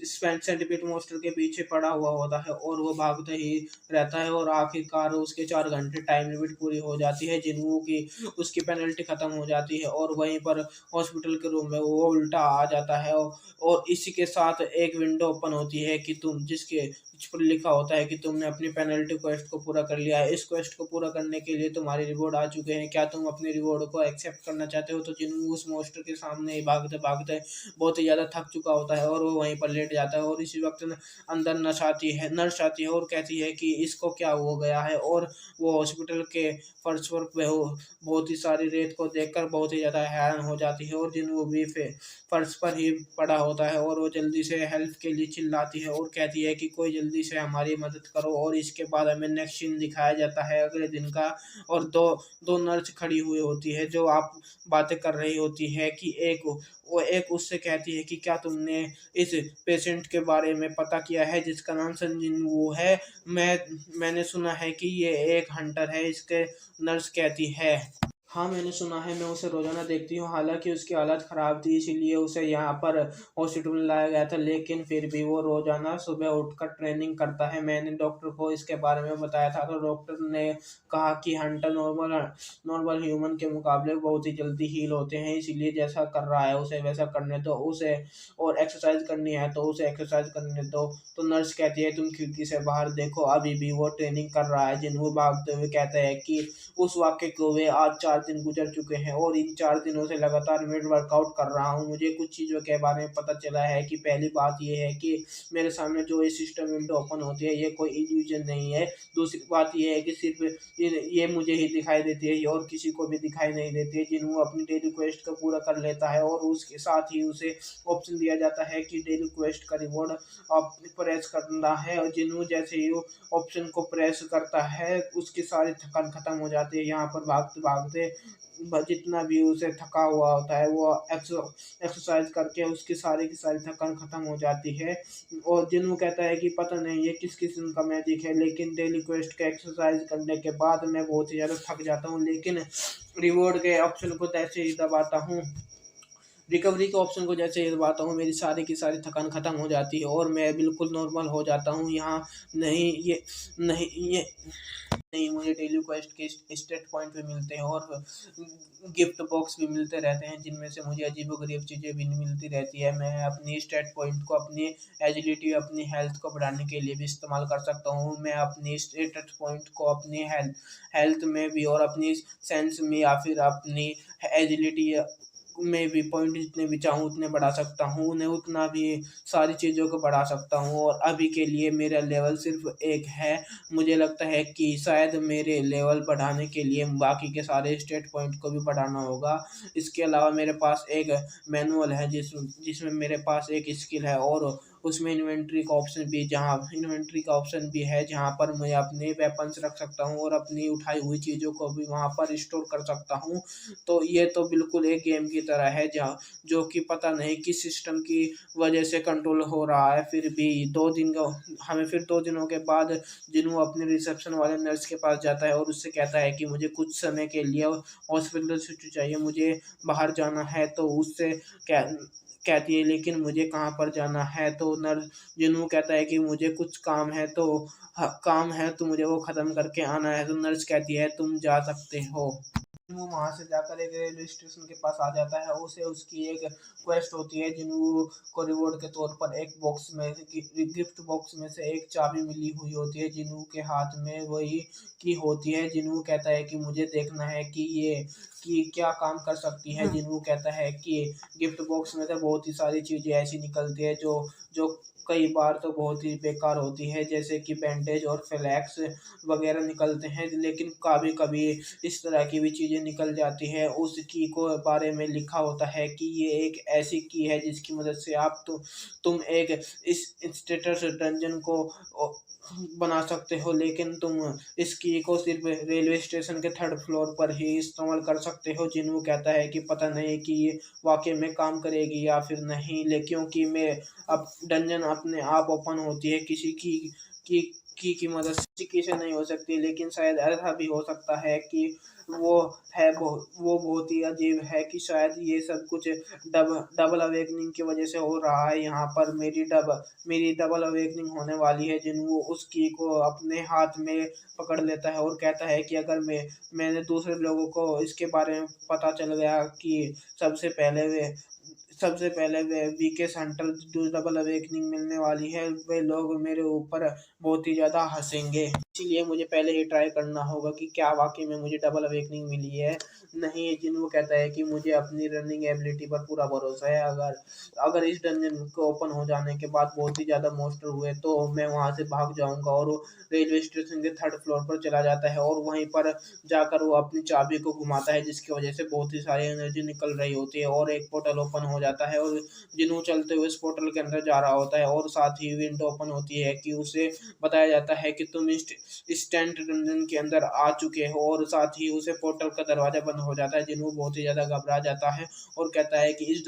Speaker 2: सेंटीपीड मॉन्स्टर के पीछे पड़ा हुआ होता है और वो भागते ही रहता है और आखिरकार उसके 4 घंटे टाइम लिमिट पूरी हो जाती है। जिन्हों की उसकी पेनल्टी खत्म हो जाती है और वहीं पर हॉस्पिटल के रूम में वो उल्टा आ जाता है। और इसी के साथ एक विंडो ओपन होती है कि तुम जिसके जिस पर लिखा होता है कि तुमने अपनी पेनल्टी क्वेस्ट को पूरा कर लिया है। इस क्वेस्ट को पूरा करने के लिए तुम्हारे रिवॉर्ड आ चुके हैं, क्या तुम अपने रिवॉर्ड को एक्सेप्ट करना चाहते हो। तो जिन्हों उस मॉन्स्टर के सामने ही भागते भागते बहुत ही ज़्यादा थक चुका होता है और वो वहीं पर लेट जाता है। और इसी वक्त अंदर नर्स आती है और कहती है कि इसको क्या हो गया है। और वो हॉस्पिटल के फर्श पर बहुत ही सारी रेत को देखकर बहुत ही ज़्यादा हैरान हो जाती है और जिन्हों भी फर्श पर ही पड़ा होता है और वो जल्दी से हेल्प के लिए चिल्लाती है और कहती है कि कोई जल्दी से हमारी मदद करो। और इसके बाद हमें नेक्स्ट सीन दिखाया जाता है अगले दिन का, और दो दो नर्स खड़ी हुई होती है जो आप बातें कर रही होती है कि एक उससे कहती है कि क्या तुमने इस पेशेंट के बारे में पता किया है जिसका नाम संजीन वो है। मैंने सुना है कि ये एक हंटर है, इसके नर्स कहती है। हाँ, मैंने सुना है, मैं उसे रोज़ाना देखती हूँ। हालाँकि उसकी हालत ख़राब थी, इसीलिए उसे यहाँ पर हॉस्पिटल में लाया गया था, लेकिन फिर भी वो रोज़ाना सुबह उठकर ट्रेनिंग करता है। मैंने डॉक्टर को इसके बारे में बताया था, तो डॉक्टर ने कहा कि हंटर नॉर्मल ह्यूमन के मुकाबले बहुत ही जल्दी हील होते हैं, इसीलिए जैसा कर रहा है उसे वैसा करने दो उसे, और एक्सरसाइज करनी है तो उसे एक्सरसाइज करने दो। तो नर्स कहती है तुम खिड़की से बाहर देखो, अभी भी वो ट्रेनिंग कर रहा है। जिन्हों भागते हुए कहते हैं कि उस वाक़ये को हुए आज 4 दिन गुज़र चुके हैं और इन 4 दिनों से लगातार मैं वर्कआउट कर रहा हूँ। मुझे कुछ चीज़ों के बारे में पता चला है कि पहली बात ये है कि मेरे सामने जो ये सिस्टम विंडो ओपन होती है, ये कोई इल्यूज़न नहीं है। दूसरी बात ये है कि सिर्फ़ ये मुझे ही दिखाई देती है और किसी को भी दिखाई नहीं देती है। जिन्हों अपनी डेली क्वेस्ट को पूरा कर लेता है और उसके साथ ही उसे ऑप्शन दिया जाता है कि डेली क्वेस्ट का रिवॉर्ड आप प्रेस करना है, और जिन्हों जैसे ही वो ऑप्शन को प्रेस करता है उसकी सारी थकान खत्म हो जाती है। यहाँ पर भागते भागते जितना भी उसे थका हुआ होता है वो एक्सरसाइज करके उसकी सारी की सारी थकान खत्म हो जाती है। और जिन्हों कहता है कि पता नहीं ये किस किस्म का मैजिक है, लेकिन डेली क्वेस्ट का एक्सरसाइज करने के बाद मैं बहुत ही ज़्यादा थक जाता हूँ, लेकिन रिवॉर्ड के ऑप्शन को जैसे ही दबाता हूँ, रिकवरी के ऑप्शन को जैसे ही दबाता हूँ, मेरी सारी की सारी थकान ख़त्म हो जाती है और मैं बिल्कुल नॉर्मल हो जाता हूँ। यहाँ नहीं ये नहीं, मुझे डेली क्वेस्ट के स्टेट पॉइंट भी मिलते हैं और गिफ्ट बॉक्स भी मिलते रहते हैं, जिनमें से मुझे अजीबो-गरीब चीज़ें भी मिलती रहती है। मैं अपनी स्टेट पॉइंट को अपनी एजिलिटी, अपनी हेल्थ को बढ़ाने के लिए भी इस्तेमाल कर सकता हूँ। मैं अपनी स्टेटस पॉइंट को अपनी हेल्थ में भी और अपनी सेंस में या फिर अपनी एजिलिटी में भी पॉइंट जितने भी चाहूँ उतने बढ़ा सकता हूँ, उन्हें उतना भी सारी चीज़ों को बढ़ा सकता हूँ। और अभी के लिए मेरा लेवल सिर्फ़ 1 है। मुझे लगता है कि शायद मेरे लेवल बढ़ाने के लिए बाकी के सारे स्टेट पॉइंट को भी बढ़ाना होगा। इसके अलावा मेरे पास एक मैनुअल है जिसमें मेरे पास एक स्किल है और उसमें इन्वेंट्री का ऑप्शन भी है जहाँ पर मैं अपने वेपन्स रख सकता हूँ और अपनी उठाई हुई चीज़ों को भी वहाँ पर स्टोर कर सकता हूँ। तो ये तो बिल्कुल एक गेम की तरह है जहाँ जो कि पता नहीं किस सिस्टम की वजह से कंट्रोल हो रहा है। फिर भी 2 दिन का हमें फिर 2 दिनों के बाद जिन्हों अपने रिसेप्शन वाले नर्स के पास जाता है और उससे कहता है कि मुझे कुछ समय के लिए हॉस्पिटल छुट्टी चाहिए, मुझे बाहर जाना है। तो उससे कह कहती है लेकिन मुझे कहाँ पर जाना है? तो नर्स जिन्हों कहता है कि मुझे कुछ काम है, तो काम है तो मुझे वो ख़त्म करके आना है। तो नर्स कहती है तुम जा सकते हो। वो वहाँ से जाकर एक रेलवे स्टेशन के पास आ जाता है। उसे उसकी एक क्वेस्ट होती है जिन्हों को रिवॉर्ड के तौर पर एक बॉक्स में गिफ्ट बॉक्स में से एक चाबी मिली हुई होती है। जिन्हों के हाथ में वही की होती है। जिन्हों कहता है कि मुझे देखना है कि ये कि क्या काम कर सकती है। जिन्हों कहता है कि गिफ्ट बॉक्स में से बहुत ही सारी चीज़ें ऐसी निकलती है जो जो कई बार तो बहुत ही बेकार होती है, जैसे कि बैंडेज और फ्लैक्स वगैरह निकलते हैं। लेकिन कभी-कभी इस तरह की भी चीज़ें निकल जाती है। उस की को बारे में लिखा होता है कि ये एक ऐसी की है जिसकी मदद से आप तुम एक इस स्टेटस डंजन को ओ बना सकते हो, लेकिन तुम इस की को सिर्फ़ रेलवे स्टेशन के 3rd फ्लोर पर ही इस्तेमाल कर सकते हो। जिन्हों कहता है कि पता नहीं कि ये वाक़ई में काम करेगी या फिर नहीं, क्योंकि मैं अब डंजन अपने आप ओपन होती है, किसी की की मदद से किसी से नहीं हो सकती। लेकिन शायद ऐसा भी हो सकता है कि वो वो बहुत ही अजीब है कि शायद ये सब कुछ डबल अवेकनिंग की वज़ह से हो रहा है। यहाँ पर मेरी डबल अवेकनिंग होने वाली है। वो उस की को अपने हाथ में पकड़ लेता है और कहता है कि अगर मैंने दूसरे लोगों को इसके बारे में पता चल गया कि सबसे पहले वे वीकेस्ट हंटर जो डबल अवेकनिंग मिलने वाली है, वे लोग मेरे ऊपर बहुत ही ज़्यादा हँसेंगे। इसीलिए मुझे पहले ही ट्राई करना होगा कि क्या वाक़ई में मुझे डबल अवेकनिंग मिली है, नहीं। जिन्हों कहता है कि मुझे अपनी रनिंग एबिलिटी पर पूरा भरोसा है। अगर अगर इस डंजन को ओपन हो जाने के बाद बहुत ही ज़्यादा मॉन्स्टर हुए तो मैं वहाँ से भाग जाऊँगा और वो रेलवे स्टेशन के 3rd फ्लोर पर चला जाता है और वहीं पर जाकर वो अपनी चाबी को घुमाता है, जिसकी वज़ह से बहुत ही सारी एनर्जी निकल रही होती है और एक पोर्टल ओपन हो जाता है और जिन्हों चलते हुए इस पोर्टल के अंदर जा रहा होता है और साथ ही विंडो ओपन होती है कि उसे बताया जाता है कि तुम इस टेंट डंजन के अंदर आ चुके हो और साथ ही उसे पोर्टल का दरवाज़ा बंद हो जाता है। जिन्हों बहुत ही ज़्यादा घबरा जाता है और कहता है कि इस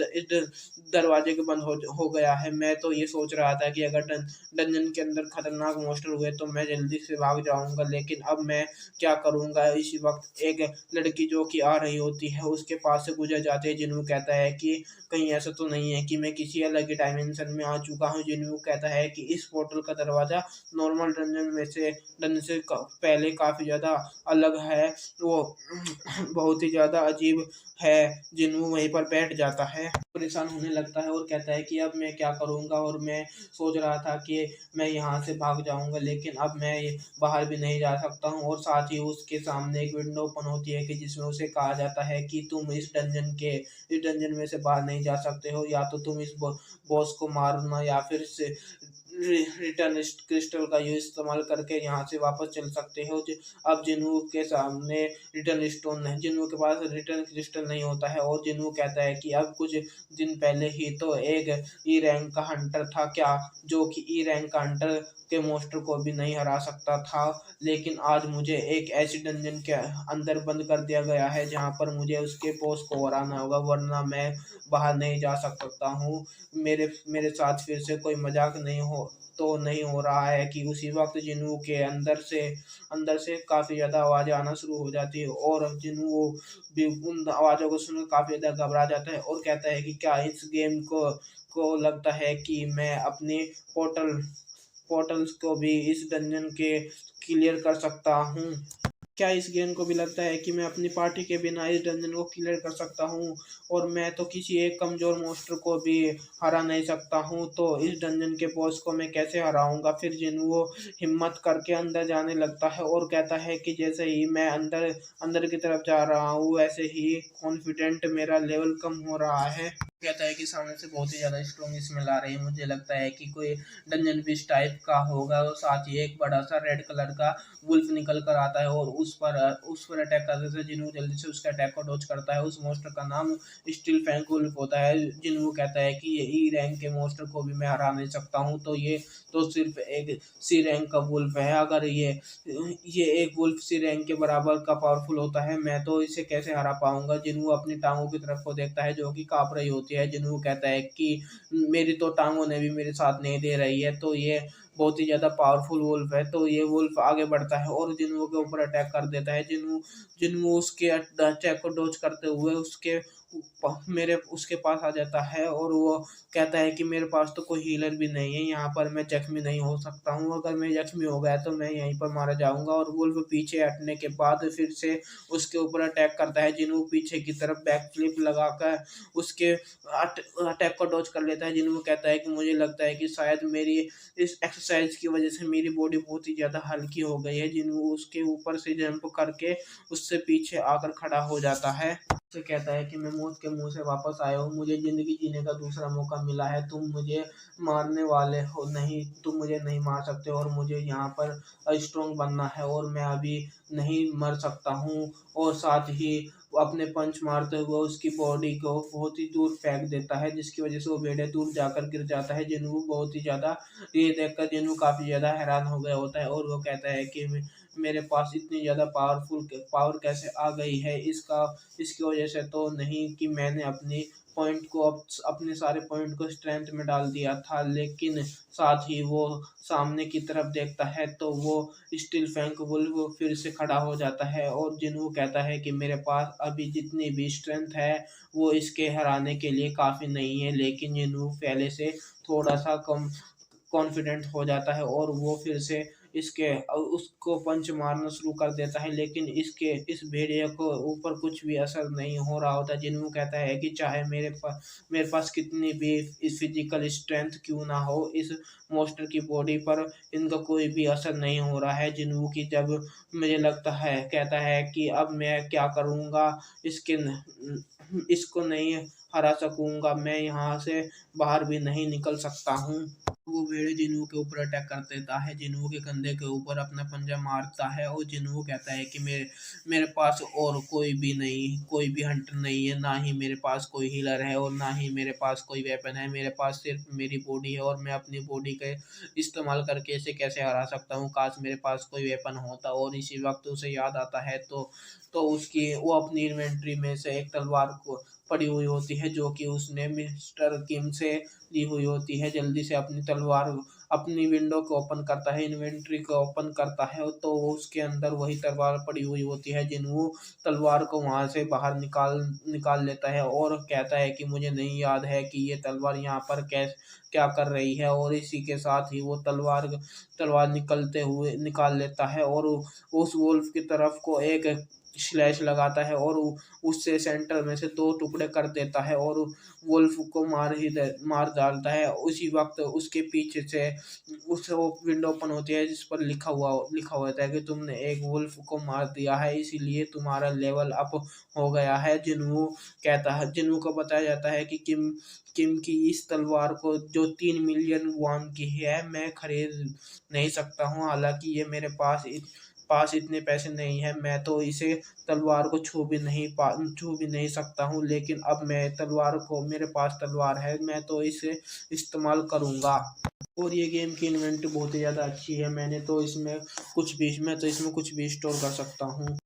Speaker 2: दरवाजे के बंद हो गया है। मैं तो ये सोच रहा था कि अगर डंजन के अंदर खतरनाक मॉन्स्टर हुए तो मैं जल्दी से भाग जाऊँगा, लेकिन अब मैं क्या करूँगा? इसी वक़्त एक लड़की जो कि आ रही होती है उसके पास से गुज़र जाती है। जिन्हों कहता है कि कहीं ऐसा तो नहीं है कि मैं किसी अलग ही डायमेंशन में आ चुका हूँ। जिन्हों कहता है कि इस पोर्टल का दरवाज़ा नॉर्मल डंजन से क पहले काफ़ी ज़्यादा अलग है। वो बहुत ही ज़्यादा अजीब है। जिन्हों वहीं पर बैठ जाता है, परेशान होने लगता है और कहता है कि अब मैं क्या करूँगा? और मैं सोच रहा था कि मैं यहाँ से भाग जाऊँगा, लेकिन अब मैं ये बाहर भी नहीं जा सकता हूँ। और साथ ही उसके सामने एक विंडो ओपन होती है कि जिसमें उसे कहा जाता है कि तुम इस डंजन में से बाहर नहीं जा सकते हो, या तो तुम इस बॉस को मारना या फिर इस रिटर्न क्रिस्टल का यूज़ इस्तेमाल करके यहाँ से वापस चल सकते हो। अब जिन्हों के सामने रिटर्न स्टोन है, जिन्हों के पास रिटर्न क्रिस्टल नहीं होता है और जिन्हों कहता है कि अब कुछ दिन पहले ही तो एक ई रैंक का हंटर था क्या, जो कि ई रैंक का हंटर के मॉन्स्टर को भी नहीं हरा सकता था, लेकिन आज मुझे एक ऐसी डंजन के अंदर बंद कर दिया गया है जहाँ पर मुझे उसके बॉस को हराना होगा, वरना मैं बाहर नहीं जा सकता हूँ। मेरे साथ फिर से कोई मज़ाक नहीं हो रहा है कि उसी वक़्त जिन्हों के अंदर से काफ़ी ज़्यादा आवाज़ें आना शुरू हो जाती है और जिन्हों भी उन आवाज़ों को सुनकर काफ़ी ज़्यादा घबरा जाता है और कहता है कि क्या इस गेम को लगता है कि मैं अपने पोर्टल पोर्टल्स को भी इस डंजन के क्लियर कर सकता हूँ? क्या इस गेम को भी लगता है कि मैं अपनी पार्टी के बिना इस डंजन को क्लियर कर सकता हूँ और मैं तो किसी एक कमज़ोर मॉन्स्टर को भी हरा नहीं सकता हूँ, तो इस डंजन के बॉस को मैं कैसे हराऊँगा? फिर वो हिम्मत करके अंदर जाने लगता है और कहता है कि जैसे ही मैं अंदर अंदर की तरफ जा रहा हूँ, वैसे ही कॉन्फिडेंट मेरा लेवल कम हो रहा है। कहता है कि सामने से बहुत ही ज़्यादा स्ट्रॉन्ग स्मेल आ रही है। मुझे लगता है कि कोई डंजन फिश टाइप का होगा और साथ ही एक बड़ा-सा रेड कलर का वुल्फ निकल कर आता है और उस पर अटैक कर देता है। जिन्हों जल्दी से उसके अटैक को डॉज करता है। उस मॉन्स्टर का नाम स्टील फैंग वुल्फ होता है। जिन्हों कहता है कि ये ई रैंक के मॉन्स्टर को भी मैं हरा नहीं सकता हूँ, तो ये तो सिर्फ़ एक सी रैंक का वुल्फ है। अगर ये एक वुल्फ सी रैंक के बराबर का पावरफुल होता है, मैं तो इसे कैसे हरा पाऊँगा। जिन्हों अपनी टाँगों की तरफ को देखता है जो कि काँप रही होती है। जिन्हों कहता है कि मेरी तो टाँगों ने भी मेरे साथ नहीं दे रही है, तो ये बहुत ही ज़्यादा पावरफुल वुल्फ है। तो ये वुल्फ आगे बढ़ता है और जिन्हों के ऊपर अटैक कर देता है। जिन्हों उसके अटैक को डॉज करते हुए उसके पास आ जाता है और वो कहता है कि मेरे पास तो कोई हीलर भी नहीं है, यहाँ पर मैं ज़ख्मी नहीं हो सकता हूँ, अगर मैं ज़ख्मी हो गया तो मैं यहीं पर मारा जाऊँगा। और वुल्फ पीछे हटने के बाद फिर से उसके ऊपर अटैक करता है। जिन्हों पीछे की तरफ बैक फ्लिप लगाकर उसके अटैक को डॉज कर लेता है। जिन्हों कहता है कि मुझे लगता है कि शायद मेरी इस एक्सरसाइज की वजह से मेरी बॉडी बहुत ही ज़्यादा हल्की हो गई है। जिन्हों उसके ऊपर से जंप करके उससे पीछे आकर खड़ा हो जाता है। से कहता है कि मैं मौत के मुँह से वापस आया हूँ, मुझे ज़िंदगी जीने का दूसरा मौका मिला है, तुम मुझे मारने वाले हो नहीं, तुम मुझे नहीं मार सकते और मुझे यहाँ पर स्ट्रॉन्ग बनना है और मैं अभी नहीं मर सकता हूँ। और साथ ही वो अपने पंच मारते हुए उसकी बॉडी को बहुत ही दूर फेंक देता है, जिसकी वजह से वो भेड़िया दूर जाकर गिर जाता है। जिन्हों बहुत ही ज़्यादा ये देखकर जिन्हों काफ़ी ज़्यादा हैरान हो गया होता है और वो कहता है कि मेरे पास इतनी ज़्यादा पावर कैसे आ गई है, इसकी वजह से तो नहीं कि मैंने अपने सारे पॉइंट को स्ट्रेंथ में डाल दिया था, लेकिन साथ ही वो सामने की तरफ देखता है तो वो स्टील फैंक वुल्फ फिर से खड़ा हो जाता है और जिन्हों कहता है कि मेरे पास अभी जितनी भी स्ट्रेंथ है वो इसके हराने के लिए काफ़ी नहीं है, लेकिन जिन्हों पहले से थोड़ा-सा कम कॉन्फिडेंट हो जाता है और वो फिर से उसको पंच मारना शुरू कर देता है, लेकिन इस भेड़िए को ऊपर कुछ भी असर नहीं हो रहा होता। जिन्हों कहता है कि चाहे मेरे पास कितनी भी इस फिजिकल स्ट्रेंथ क्यों ना हो, इस मॉन्स्टर की बॉडी पर इनका कोई भी असर नहीं हो रहा है। जिन्हों की जब मुझे लगता है कहता है कि अब मैं क्या करूँगा, इसको नहीं हरा सकूँगा, मैं यहाँ से बाहर भी नहीं निकल सकता हूँ। वो भेड़िया जिन्हों के ऊपर अटैक कर देता है, जिन्हों के कंधे के ऊपर अपना पंजा मारता है और जिन्हों कहता है कि मेरे पास और कोई भी हंटर नहीं है, ना ही मेरे पास कोई हीलर है और ना ही मेरे पास कोई वेपन है, मेरे पास सिर्फ मेरी बॉडी है और मैं अपनी बॉडी का इस्तेमाल करके इसे कैसे हरा सकता हूँ, काश मेरे पास कोई वेपन होता। और इसी वक्त उसे याद आता है तो उसकी वो अपनी इन्वेंट्री में से एक तलवार को पड़ी हुई होती है जो कि उसने मिस्टर किम से ली हुई होती है। जल्दी से अपनी विंडो को ओपन करता है, इन्वेंट्री को ओपन करता है तो उसके अंदर वही तलवार पड़ी हुई होती है। जिन्हों तलवार को वहाँ से बाहर निकाल लेता है और कहता है कि मुझे नहीं याद है कि ये तलवार यहाँ पर क्या कर रही है। और इसी के साथ ही वो तलवार निकलते हुए निकाल लेता है और उस वुल्फ की तरफ को एक स्लैश लगाता है और उससे सेंटर में से 2 टुकड़े कर देता है और वुल्फ को मार डालता है। उसी वक़्त उसके पीछे से उस वो विंडो ओपन होती है जिस पर लिखा होता है कि तुमने एक वुल्फ को मार दिया है, इसीलिए तुम्हारा लेवल अप हो गया है। जिन्हों को बताया जाता है कि किम की इस तलवार को जो 3 मिलियन वॉन की है, मैं खरीद नहीं सकता हूँ। हालाँकि ये मेरे पास इतने पैसे नहीं हैं, मैं तो इसे तलवार को छू भी नहीं सकता हूँ, लेकिन अब मेरे पास तलवार है, मैं तो इसे इस्तेमाल करूँगा। और ये गेम की इन्वेंटरी बहुत ही ज़्यादा अच्छी है। मैं तो इसमें कुछ भी स्टोर कर सकता हूँ।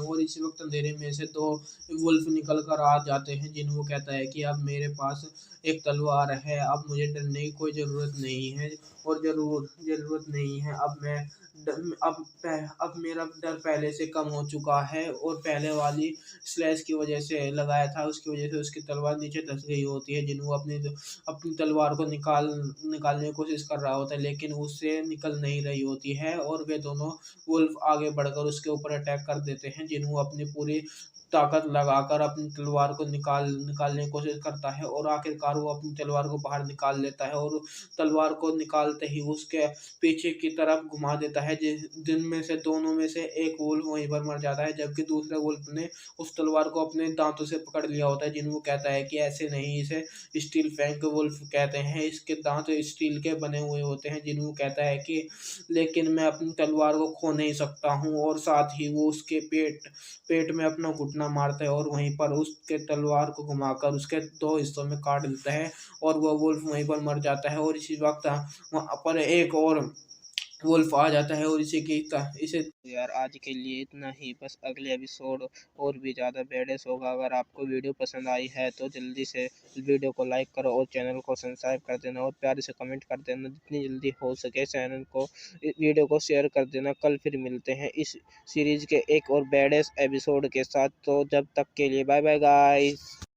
Speaker 2: और इसी वक़्त अंधेरे में से 2 वुल्फ निकल कर आ जाते हैं। जिन्हों कहता है कि अब मेरे पास एक तलवार है, अब मुझे डरने की कोई ज़रूरत नहीं है और ज़रूरत नहीं है। अब मेरा डर पहले से कम हो चुका है और पहले वाली स्लैश की वजह से लगाया था, उसकी वजह से उसकी तलवार नीचे धँस गई होती है। जिन्हों अपनी तलवार को निकालने की कोशिश कर रहा होता है, लेकिन उससे निकल नहीं रही होती है और वे दोनों वुल्फ आगे बढ़कर उसके ऊपर अटैक कर देते हैं। जिन्हों अपनी पूरी ताकत लगाकर अपनी तलवार को निकालने की कोशिश करता है और आखिरकार वो अपनी तलवार को बाहर निकाल लेता है और तलवार को निकालते ही उसके पीछे की तरफ घुमा देता है, जिनमें से दोनों में से एक वुल्फ वहीं पर मर जाता है, जबकि दूसरे वुल्फ ने उस तलवार को अपने दांतों से पकड़ लिया होता है। जिन्हों कहता है कि ऐसे नहीं, इसे स्टील फैंक वुल्फ कहते हैं, इसके दांत स्टील के बने हुए होते हैं। जिन्हों कहता है कि लेकिन मैं अपनी तलवार को खो नहीं सकता हूँ, और साथ ही वो उसके पेट में अपना घुटना मारता है और वहीं पर उसके तलवार को घुमाकर उसके दो हिस्सों में काट देता है और वह वुल्फ वहीं पर मर जाता है। और इसी वक्त वहाँ पर एक और वुल्फ आ जाता है और इसे यार आज के लिए इतना ही, बस अगले एपिसोड और भी ज़्यादा बेडेस होगा। अगर आपको वीडियो पसंद आई है तो जल्दी से वीडियो को लाइक करो और चैनल को सब्सक्राइब कर देना और प्यार से कमेंट कर देना, जितनी जल्दी हो सके चैनल को वीडियो को शेयर कर देना। कल फिर मिलते हैं इस सीरीज़ के एक और बेडेस एपिसोड के साथ, तो जब तक के लिए बाय बाय गाइस।